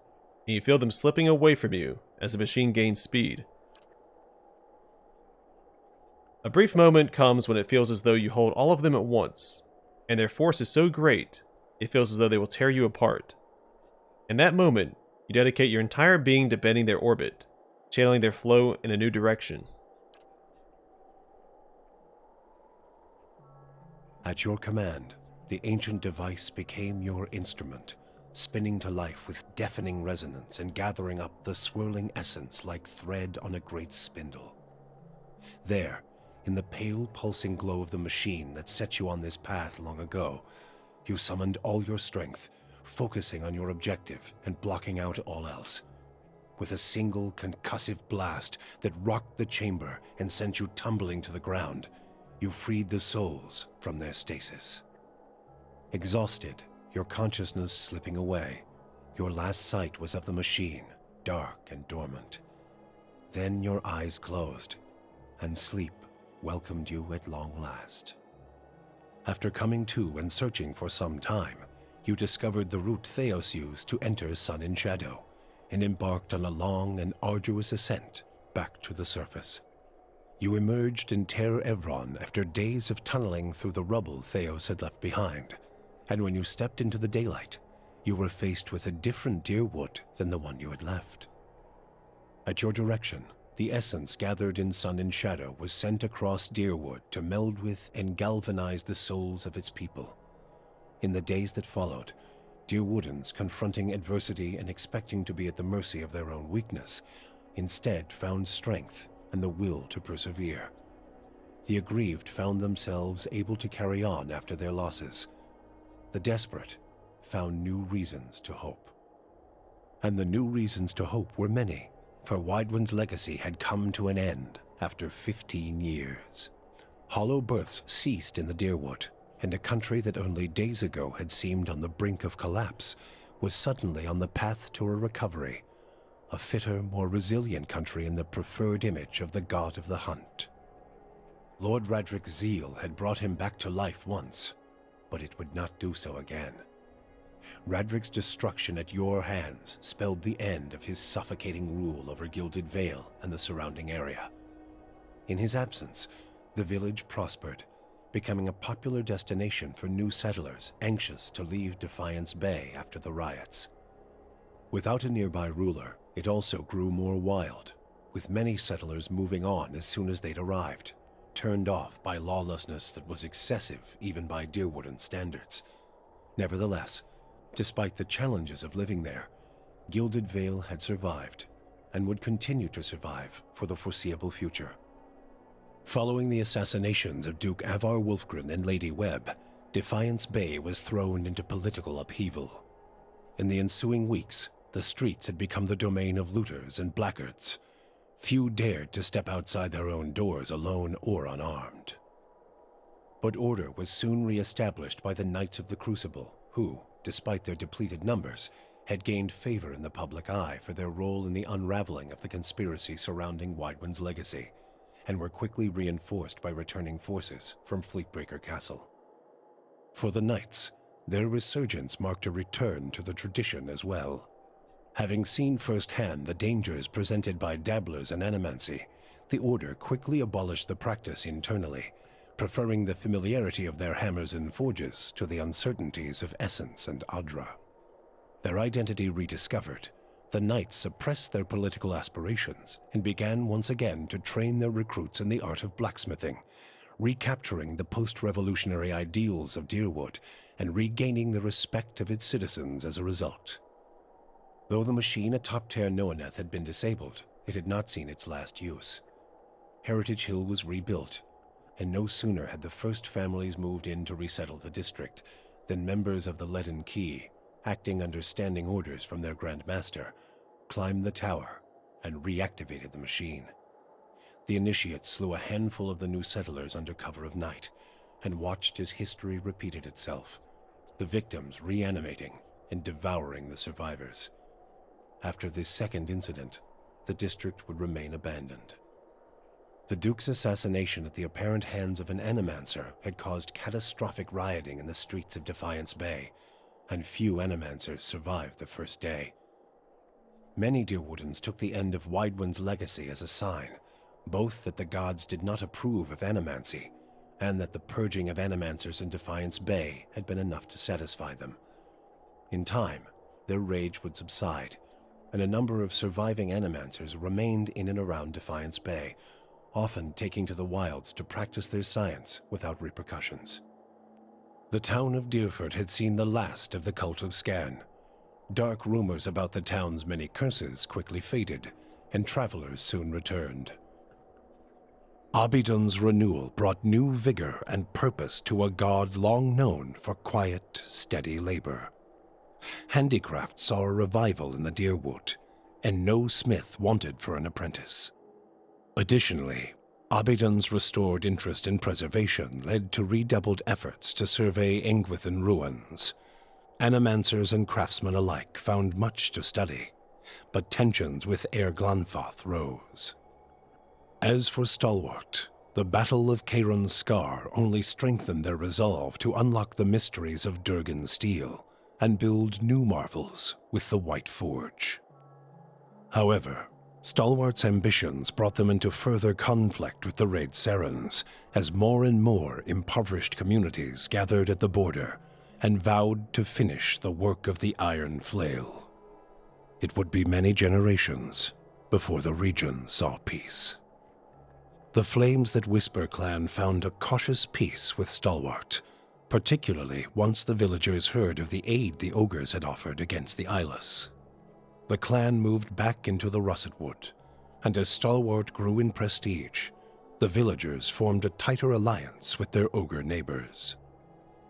and you feel them slipping away from you as the machine gains speed. A brief moment comes when it feels as though you hold all of them at once, and their force is so great, it feels as though they will tear you apart. In that moment, you dedicate your entire being to bending their orbit, channeling their flow in a new direction. At your command, the ancient device became your instrument, spinning to life with deafening resonance and gathering up the swirling essence like thread on a great spindle. There, in the pale pulsing glow of the machine that set you on this path long ago, you summoned all your strength, focusing on your objective and blocking out all else. With a single concussive blast that rocked the chamber and sent you tumbling to the ground, you freed the souls from their stasis. Exhausted, your consciousness slipping away, your last sight was of the machine, dark and dormant. Then your eyes closed, and sleep welcomed you at long last. After coming to and searching for some time, you discovered the route Thaos used to enter Sun in Shadow, and embarked on a long and arduous ascent back to the surface. You emerged in Ter Evron after days of tunneling through the rubble Thaos had left behind, and when you stepped into the daylight, you were faced with a different Deerwood than the one you had left. At your direction, the essence gathered in Sun and Shadow was sent across Deerwood to meld with and galvanize the souls of its people. In the days that followed, Deerwoodans, confronting adversity and expecting to be at the mercy of their own weakness, instead found strength and the will to persevere. The aggrieved found themselves able to carry on after their losses. The desperate found new reasons to hope. And the new reasons to hope were many, for Weidwyn's legacy had come to an end after 15 years. Hollow births ceased in the Deerwood, and a country that only days ago had seemed on the brink of collapse was suddenly on the path to a recovery, a fitter, more resilient country in the preferred image of the god of the hunt. Lord Radric's zeal had brought him back to life once, but it would not do so again. Radric's destruction at your hands spelled the end of his suffocating rule over Gilded Vale and the surrounding area. In his absence, the village prospered, becoming a popular destination for new settlers anxious to leave Defiance Bay after the riots. Without a nearby ruler, it also grew more wild, with many settlers moving on as soon as they'd arrived, turned off by lawlessness that was excessive even by Deerwooden standards. Nevertheless, despite the challenges of living there, Gilded Vale had survived, and would continue to survive for the foreseeable future. Following the assassinations of Duke Avar Wolfgren and Lady Webb, Defiance Bay was thrown into political upheaval. In the ensuing weeks, the streets had become the domain of looters and blackguards. Few dared to step outside their own doors alone or unarmed. But order was soon re-established by the Knights of the Crucible, who, despite their depleted numbers, had gained favor in the public eye for their role in the unraveling of the conspiracy surrounding Weidwyn's legacy, and were quickly reinforced by returning forces from Fleetbreaker Castle. For the Knights, their resurgence marked a return to the tradition as well. Having seen firsthand the dangers presented by dabblers in animancy, the Order quickly abolished the practice internally, preferring the familiarity of their hammers and forges to the uncertainties of Essence and Adra. Their identity rediscovered, the Knights suppressed their political aspirations and began once again to train their recruits in the art of blacksmithing, recapturing the post-revolutionary ideals of Deerwood and regaining the respect of its citizens as a result. Though the machine atop Ter Noaneth had been disabled, it had not seen its last use. Heritage Hill was rebuilt, and no sooner had the first families moved in to resettle the district than members of the Leaden Key, acting under standing orders from their Grand Master, climbed the tower and reactivated the machine. The initiates slew a handful of the new settlers under cover of night and watched as history repeated itself, the victims reanimating and devouring the survivors. After this second incident, the district would remain abandoned. The Duke's assassination at the apparent hands of an Animancer had caused catastrophic rioting in the streets of Defiance Bay, and few Animancers survived the first day. Many Deerwoodans took the end of Weidwyn's legacy as a sign, both that the gods did not approve of animancy, and that the purging of Animancers in Defiance Bay had been enough to satisfy them. In time, their rage would subside, and a number of surviving Animancers remained in and around Defiance Bay, often taking to the wilds to practice their science without repercussions. The town of Deerford had seen the last of the cult of Scan. Dark rumors about the town's many curses quickly faded, and travelers soon returned. Abidon's renewal brought new vigor and purpose to a god long known for quiet, steady labor. Handicraft saw a revival in the Deerwood, and no smith wanted for an apprentice. Additionally, Abidon's restored interest in preservation led to redoubled efforts to survey Engwithan ruins. Animancers and craftsmen alike found much to study, but tensions with Eir Glanfath rose. As for Stalwart, The Battle of Kairon's Scar only strengthened their resolve to unlock the mysteries of Durgan's steel and build new marvels with the White Forge. However, Stalwart's ambitions brought them into further conflict with the Raid Serens, as more and more impoverished communities gathered at the border and vowed to finish the work of the Iron Flail. It would be many generations before the region saw peace. The Flames That Whisper clan found a cautious peace with Stalwart, particularly once the villagers heard of the aid the ogres had offered against the Eyeless. The clan moved back into the Russet Wood, and as Stalwart grew in prestige, the villagers formed a tighter alliance with their ogre neighbors.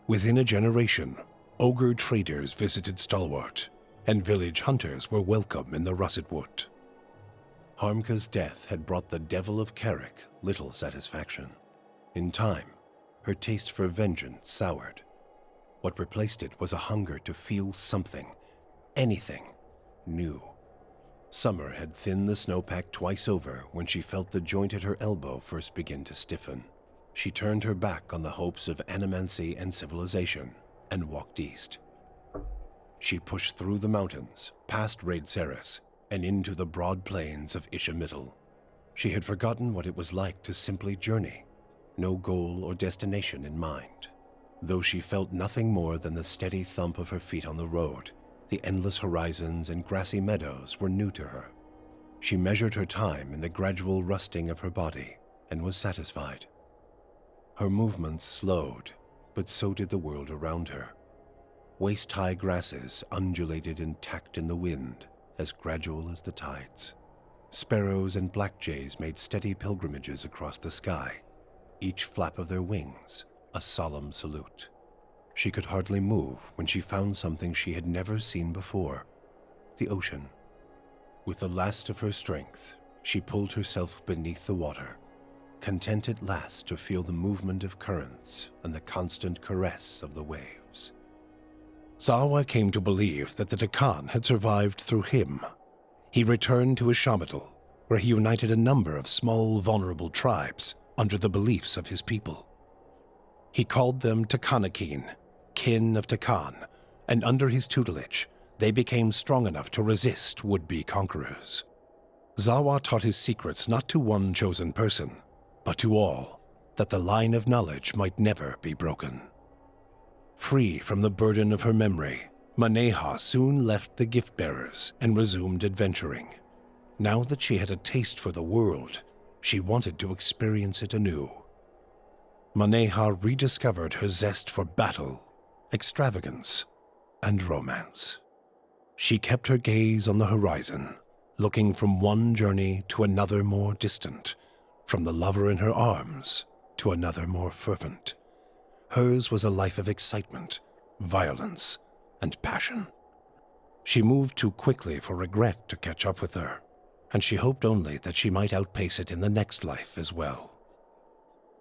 Within a generation, ogre traders visited Stalwart, and village hunters were welcome in the Russet Wood. Harmka's death had brought the Devil of Carrick little satisfaction. In time, her taste for vengeance soured. What replaced it was a hunger to feel something, anything, new. Summer had thinned the snowpack twice over when she felt the joint at her elbow first begin to stiffen. She turned her back on the hopes of animancy and civilization and walked east. She pushed through the mountains, past Raid Ceres, and into the broad plains of Ishamiddle. She had forgotten what it was like to simply journey, no goal or destination in mind. Though she felt nothing more than the steady thump of her feet on the road, the endless horizons and grassy meadows were new to her. She measured her time in the gradual rusting of her body and was satisfied. Her movements slowed, but so did the world around her. Waist-high grasses undulated and tacked in the wind, as gradual as the tides. Sparrows and blackjays made steady pilgrimages across the sky, each flap of their wings a solemn salute. She could hardly move when she found something she had never seen before, the ocean. With the last of her strength, she pulled herself beneath the water, content at last to feel the movement of currents and the constant caress of the waves. Zawa came to believe that the Dakan had survived through him. He returned to Ishamiddle, where he united a number of small, vulnerable tribes under the beliefs of his people. He called them Takanakin, kin of Takan, and under his tutelage, they became strong enough to resist would-be conquerors. Zawa taught his secrets not to one chosen person, but to all, that the line of knowledge might never be broken. Free from the burden of her memory, Maneha soon left the gift-bearers and resumed adventuring. Now that she had a taste for the world, she wanted to experience it anew. Maneha rediscovered her zest for battle, extravagance, and romance. She kept her gaze on the horizon, looking from one journey to another more distant, from the lover in her arms to another more fervent. Hers was a life of excitement, violence, and passion. She moved too quickly for regret to catch up with her, and she hoped only that she might outpace it in the next life as well.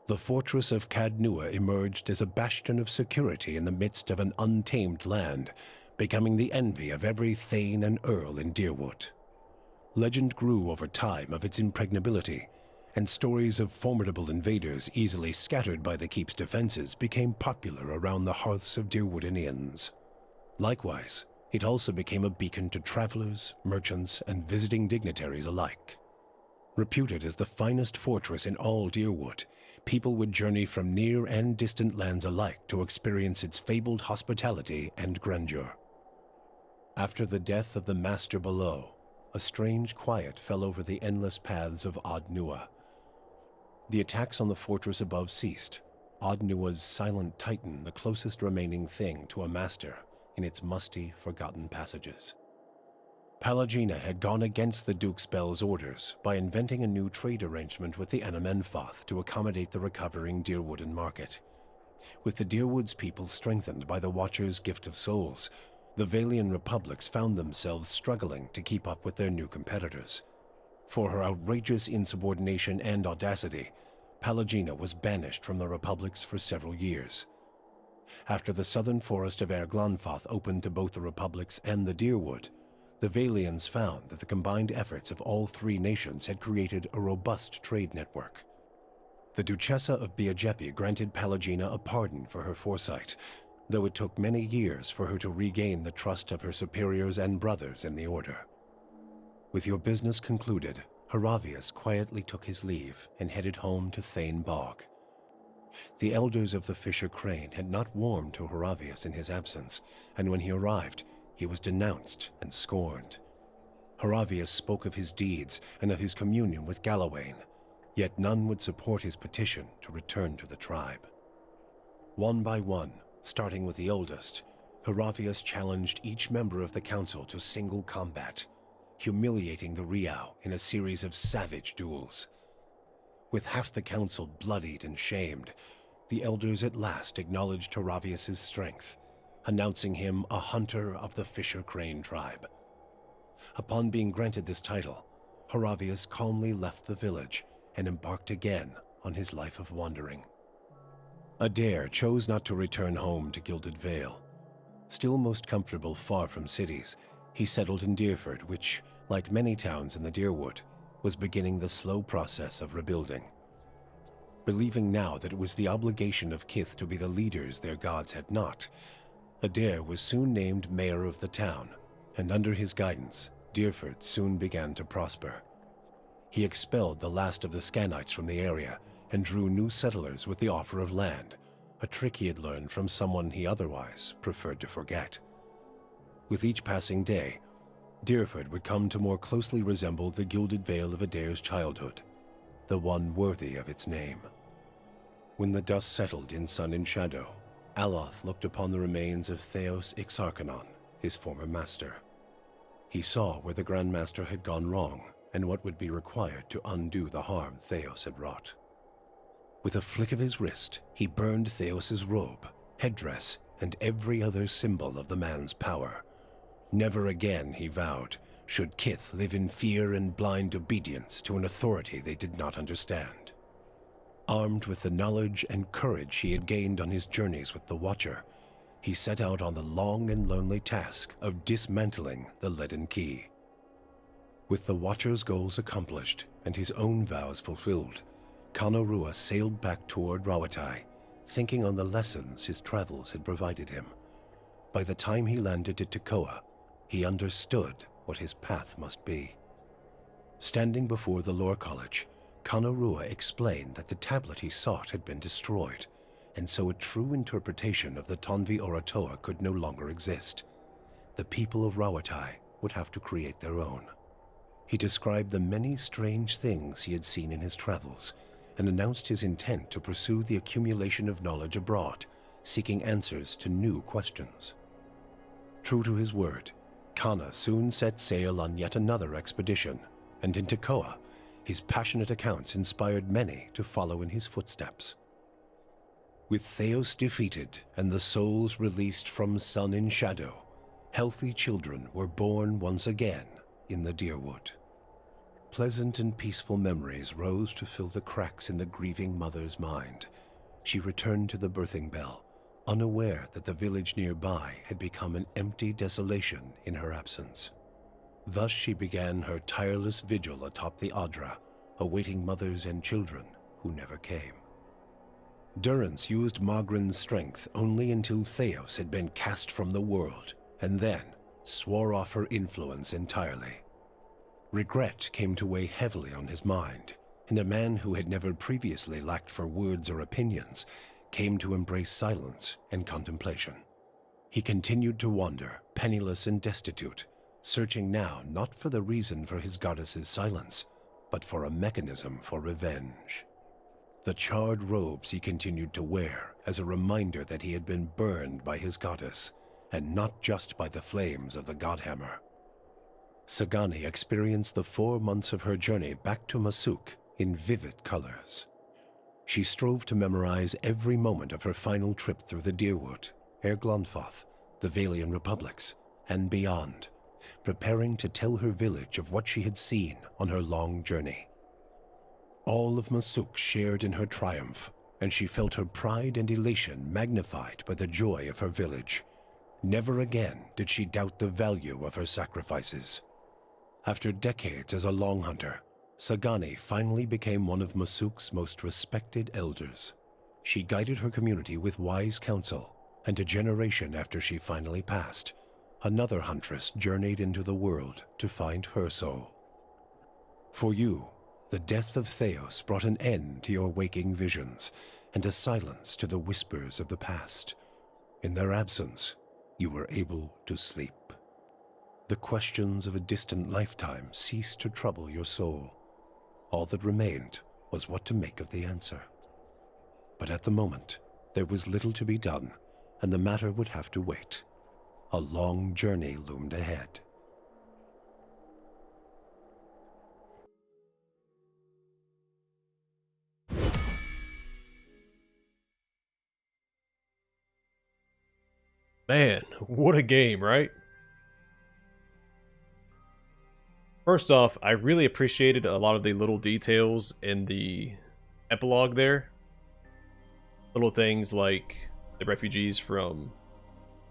The fortress of Cadnua emerged as a bastion of security in the midst of an untamed land, becoming the envy of every thane and earl in Deerwood. Legend grew over time of its impregnability, and stories of formidable invaders easily scattered by the keep's defenses became popular around the hearths of Deerwoodinians. Likewise, it also became a beacon to travelers, merchants, and visiting dignitaries alike. Reputed as the finest fortress in all Deerwood, people would journey from near and distant lands alike to experience its fabled hospitality and grandeur. After the death of the master below, a strange quiet fell over the endless paths of Adnua. The attacks on the fortress above ceased, Adnua's silent titan the closest remaining thing to a master in its musty, forgotten passages. Palagina had gone against the Duke's Bell's orders by inventing a new trade arrangement with the Anamenfoth to accommodate the recovering Deerwooden market. With the Deerwood's people strengthened by the Watcher's gift of souls, the Valian republics found themselves struggling to keep up with their new competitors. For her outrageous insubordination and audacity, Palagina was banished from the republics for several years. After the southern forest of Erglanfoth opened to both the republics and the Deerwood, the Valians found that the combined efforts of all three nations had created a robust trade network. The Duchessa of Biajepi granted Pallegina a pardon for her foresight, though it took many years for her to regain the trust of her superiors and brothers in the Order. With your business concluded, Haravius quietly took his leave and headed home to Thane Bog. The elders of the Fisher Crane had not warmed to Haravius in his absence, and when he arrived, he was denounced and scorned. Haravius spoke of his deeds and of his communion with Galawain, yet none would support his petition to return to the tribe. One by one, starting with the oldest, Haravius challenged each member of the council to single combat, humiliating the Riau in a series of savage duels. With half the council bloodied and shamed, the elders at last acknowledged Haravius' strength, announcing him a hunter of the Fisher Crane tribe. Upon being granted this title, Haravius calmly left the village and embarked again on his life of wandering. Adair chose not to return home to Gilded Vale. Still most comfortable far from cities, he settled in Deerford, which, like many towns in the Deerwood, was beginning the slow process of rebuilding. Believing now that it was the obligation of Kith to be the leaders their gods had not, Adair was soon named mayor of the town, and under his guidance, Deerford soon began to prosper. He expelled the last of the Scanites from the area and drew new settlers with the offer of land, a trick he had learned from someone he otherwise preferred to forget. With each passing day, Deerford would come to more closely resemble the Gilded Vale of Adair's childhood, the one worthy of its name. When the dust settled in sun and shadow, Aloth looked upon the remains of Thaos Ixarchanon, his former master. He saw where the Grand Master had gone wrong and what would be required to undo the harm Thaos had wrought. With a flick of his wrist, he burned Thaos's robe, headdress, and every other symbol of the man's power. Never again, he vowed, should Kith live in fear and blind obedience to an authority they did not understand. Armed with the knowledge and courage he had gained on his journeys with the Watcher, he set out on the long and lonely task of dismantling the Leaden Key. With the Watcher's goals accomplished and his own vows fulfilled, Kanarua sailed back toward Rawatai, thinking on the lessons his travels had provided him. By the time he landed at Tekoa, he understood what his path must be. Standing before the Lore College, Kanarua explained that the tablet he sought had been destroyed, and so a true interpretation of the Tonvi Oratoa could no longer exist. The people of Rawatai would have to create their own. He described the many strange things he had seen in his travels, and announced his intent to pursue the accumulation of knowledge abroad, seeking answers to new questions. True to his word, Kana soon set sail on yet another expedition, and in Tekoa, his passionate accounts inspired many to follow in his footsteps. With Thaos defeated and the souls released from sun and shadow, healthy children were born once again in the Deerwood. Pleasant and peaceful memories rose to fill the cracks in the grieving mother's mind. She returned to the birthing bell, unaware that the village nearby had become an empty desolation in her absence. Thus she began her tireless vigil atop the Adra, awaiting mothers and children who never came. Durrance used Magrin's strength only until Thaos had been cast from the world, and then swore off her influence entirely. Regret came to weigh heavily on his mind, and a man who had never previously lacked for words or opinions came to embrace silence and contemplation. He continued to wander, penniless and destitute, searching now not for the reason for his goddess's silence, but for a mechanism for revenge. The charred robes he continued to wear as a reminder that he had been burned by his goddess, and not just by the flames of the Godhammer. Sagani experienced the 4 months of her journey back to Masuk in vivid colors. She strove to memorize every moment of her final trip through the Deerwood, Glonfoth, the Valian Republics, and beyond, preparing to tell her village of what she had seen on her long journey. All of Masuk shared in her triumph, and she felt her pride and elation magnified by the joy of her village. Never again did she doubt the value of her sacrifices. After decades as a long hunter, Sagani finally became one of Masuk's most respected elders. She guided her community with wise counsel, and a generation after she finally passed, another huntress journeyed into the world to find her soul. For you, the death of Thaos brought an end to your waking visions, and a silence to the whispers of the past. In their absence, you were able to sleep. The questions of a distant lifetime ceased to trouble your soul. All that remained was what to make of the answer. But at the moment, there was little to be done, and the matter would have to wait. A long journey loomed ahead. Man, what a game, right? First off, I really appreciated a lot of the little details in the epilogue there. Little things like the refugees from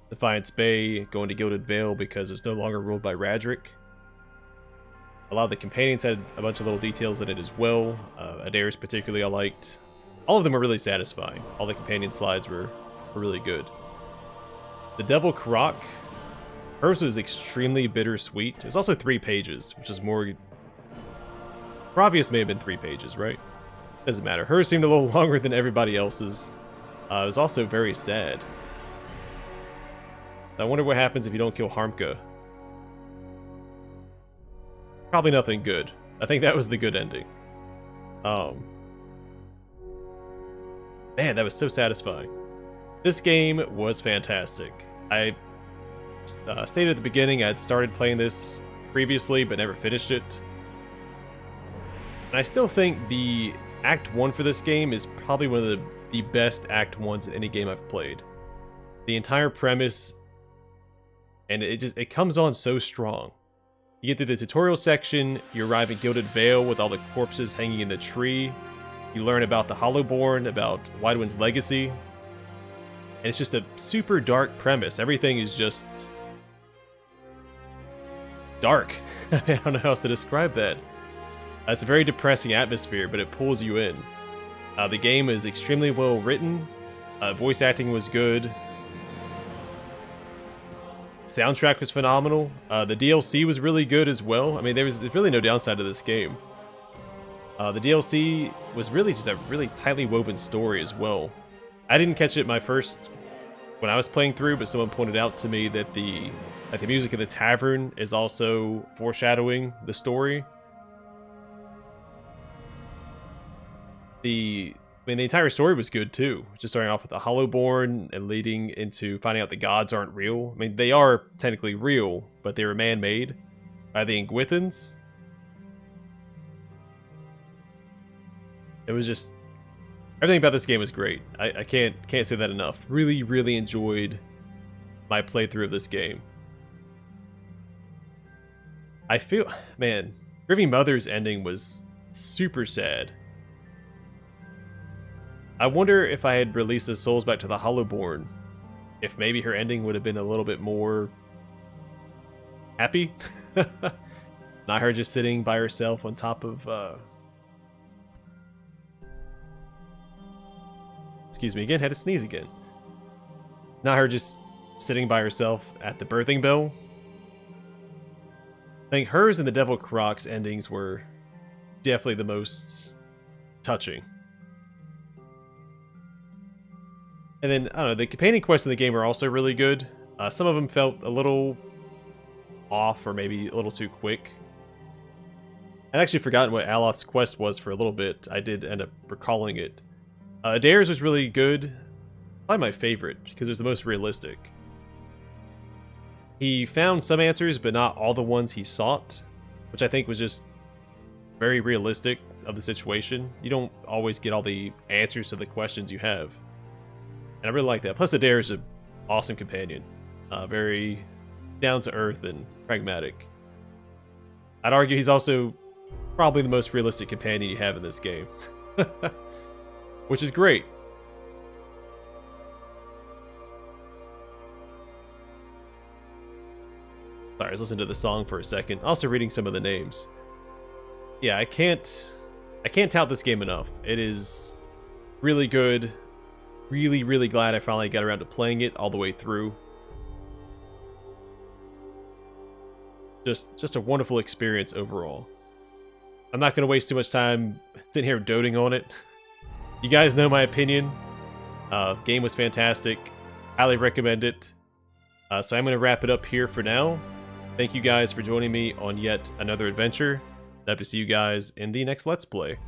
Defiance Bay going to Gilded Vale because it's no longer ruled by Radric. A lot of the companions had a bunch of little details in it as well. Adair's particularly I liked. All of them were really satisfying. All the companion slides were really good. The Devil Karak, hers was extremely bittersweet. It was also 3 pages, which is more... Provius may have been 3 pages, right? Doesn't matter. Hers seemed a little longer than everybody else's. It was also very sad. I wonder what happens if you don't kill Harmka. Probably nothing good. I think that was the good ending. Man, that was so satisfying. This game was fantastic. I stated at the beginning I had started playing this previously, but never finished it. And I still think the Act 1 for this game is probably one of the best Act 1s in any game I've played. The entire premise, and it comes on so strong. You get through the tutorial section, you arrive at Gilded Vale with all the corpses hanging in the tree. You learn about the Hollowborn, about Widewind's legacy. And it's just a super dark premise. Everything is just... dark. I don't know how else to describe that. It's a very depressing atmosphere, but it pulls you in. The game is extremely well written. Voice acting was good. Soundtrack was phenomenal. The DLC was really good as well. I mean, there's really no downside to this game. The DLC was really just a really tightly woven story as well. I didn't catch it when I was playing through, but someone pointed out to me that the music in the tavern is also foreshadowing the story. The entire story was good too. Just starting off with the Hollowborn and leading into finding out the gods aren't real. I mean, they are technically real, but they were man-made by the Ingwithans. It was just... everything about this game was great. I can't say that enough. Really, really enjoyed my playthrough of this game. I feel... man, Grieving Mother's ending was super sad. I wonder if I had released the souls back to the Hollowborn, if maybe her ending would have been a little bit more happy. Not her just sitting by herself on top of... Excuse me again, had to sneeze again. Not her just sitting by herself at the birthing bell. I think hers and the Devil Karak's endings were definitely the most touching. And then, I don't know, the companion quests in the game are also really good. Some of them felt a little off or maybe a little too quick. I'd actually forgotten what Aloth's quest was for a little bit. I did end up recalling it. Adair's was really good. Probably my favorite, because it was the most realistic. He found some answers, but not all the ones he sought, which I think was just very realistic of the situation. You don't always get all the answers to the questions you have. And I really like that. Plus, Adair is an awesome companion. Very down-to-earth and pragmatic. I'd argue he's also probably the most realistic companion you have in this game. Which is great. Sorry, I was listening to the song for a second. Also reading some of the names. yeah, I can't tout this game enough. It is really good. Really, really glad I finally got around to playing it all the way through. Just a wonderful experience overall. I'm not going to waste too much time sitting here doting on it. You guys know my opinion. Game was fantastic. Highly recommend it. So I'm going to wrap it up here for now. Thank you guys for joining me on yet another adventure. I hope to see you guys in the next Let's Play.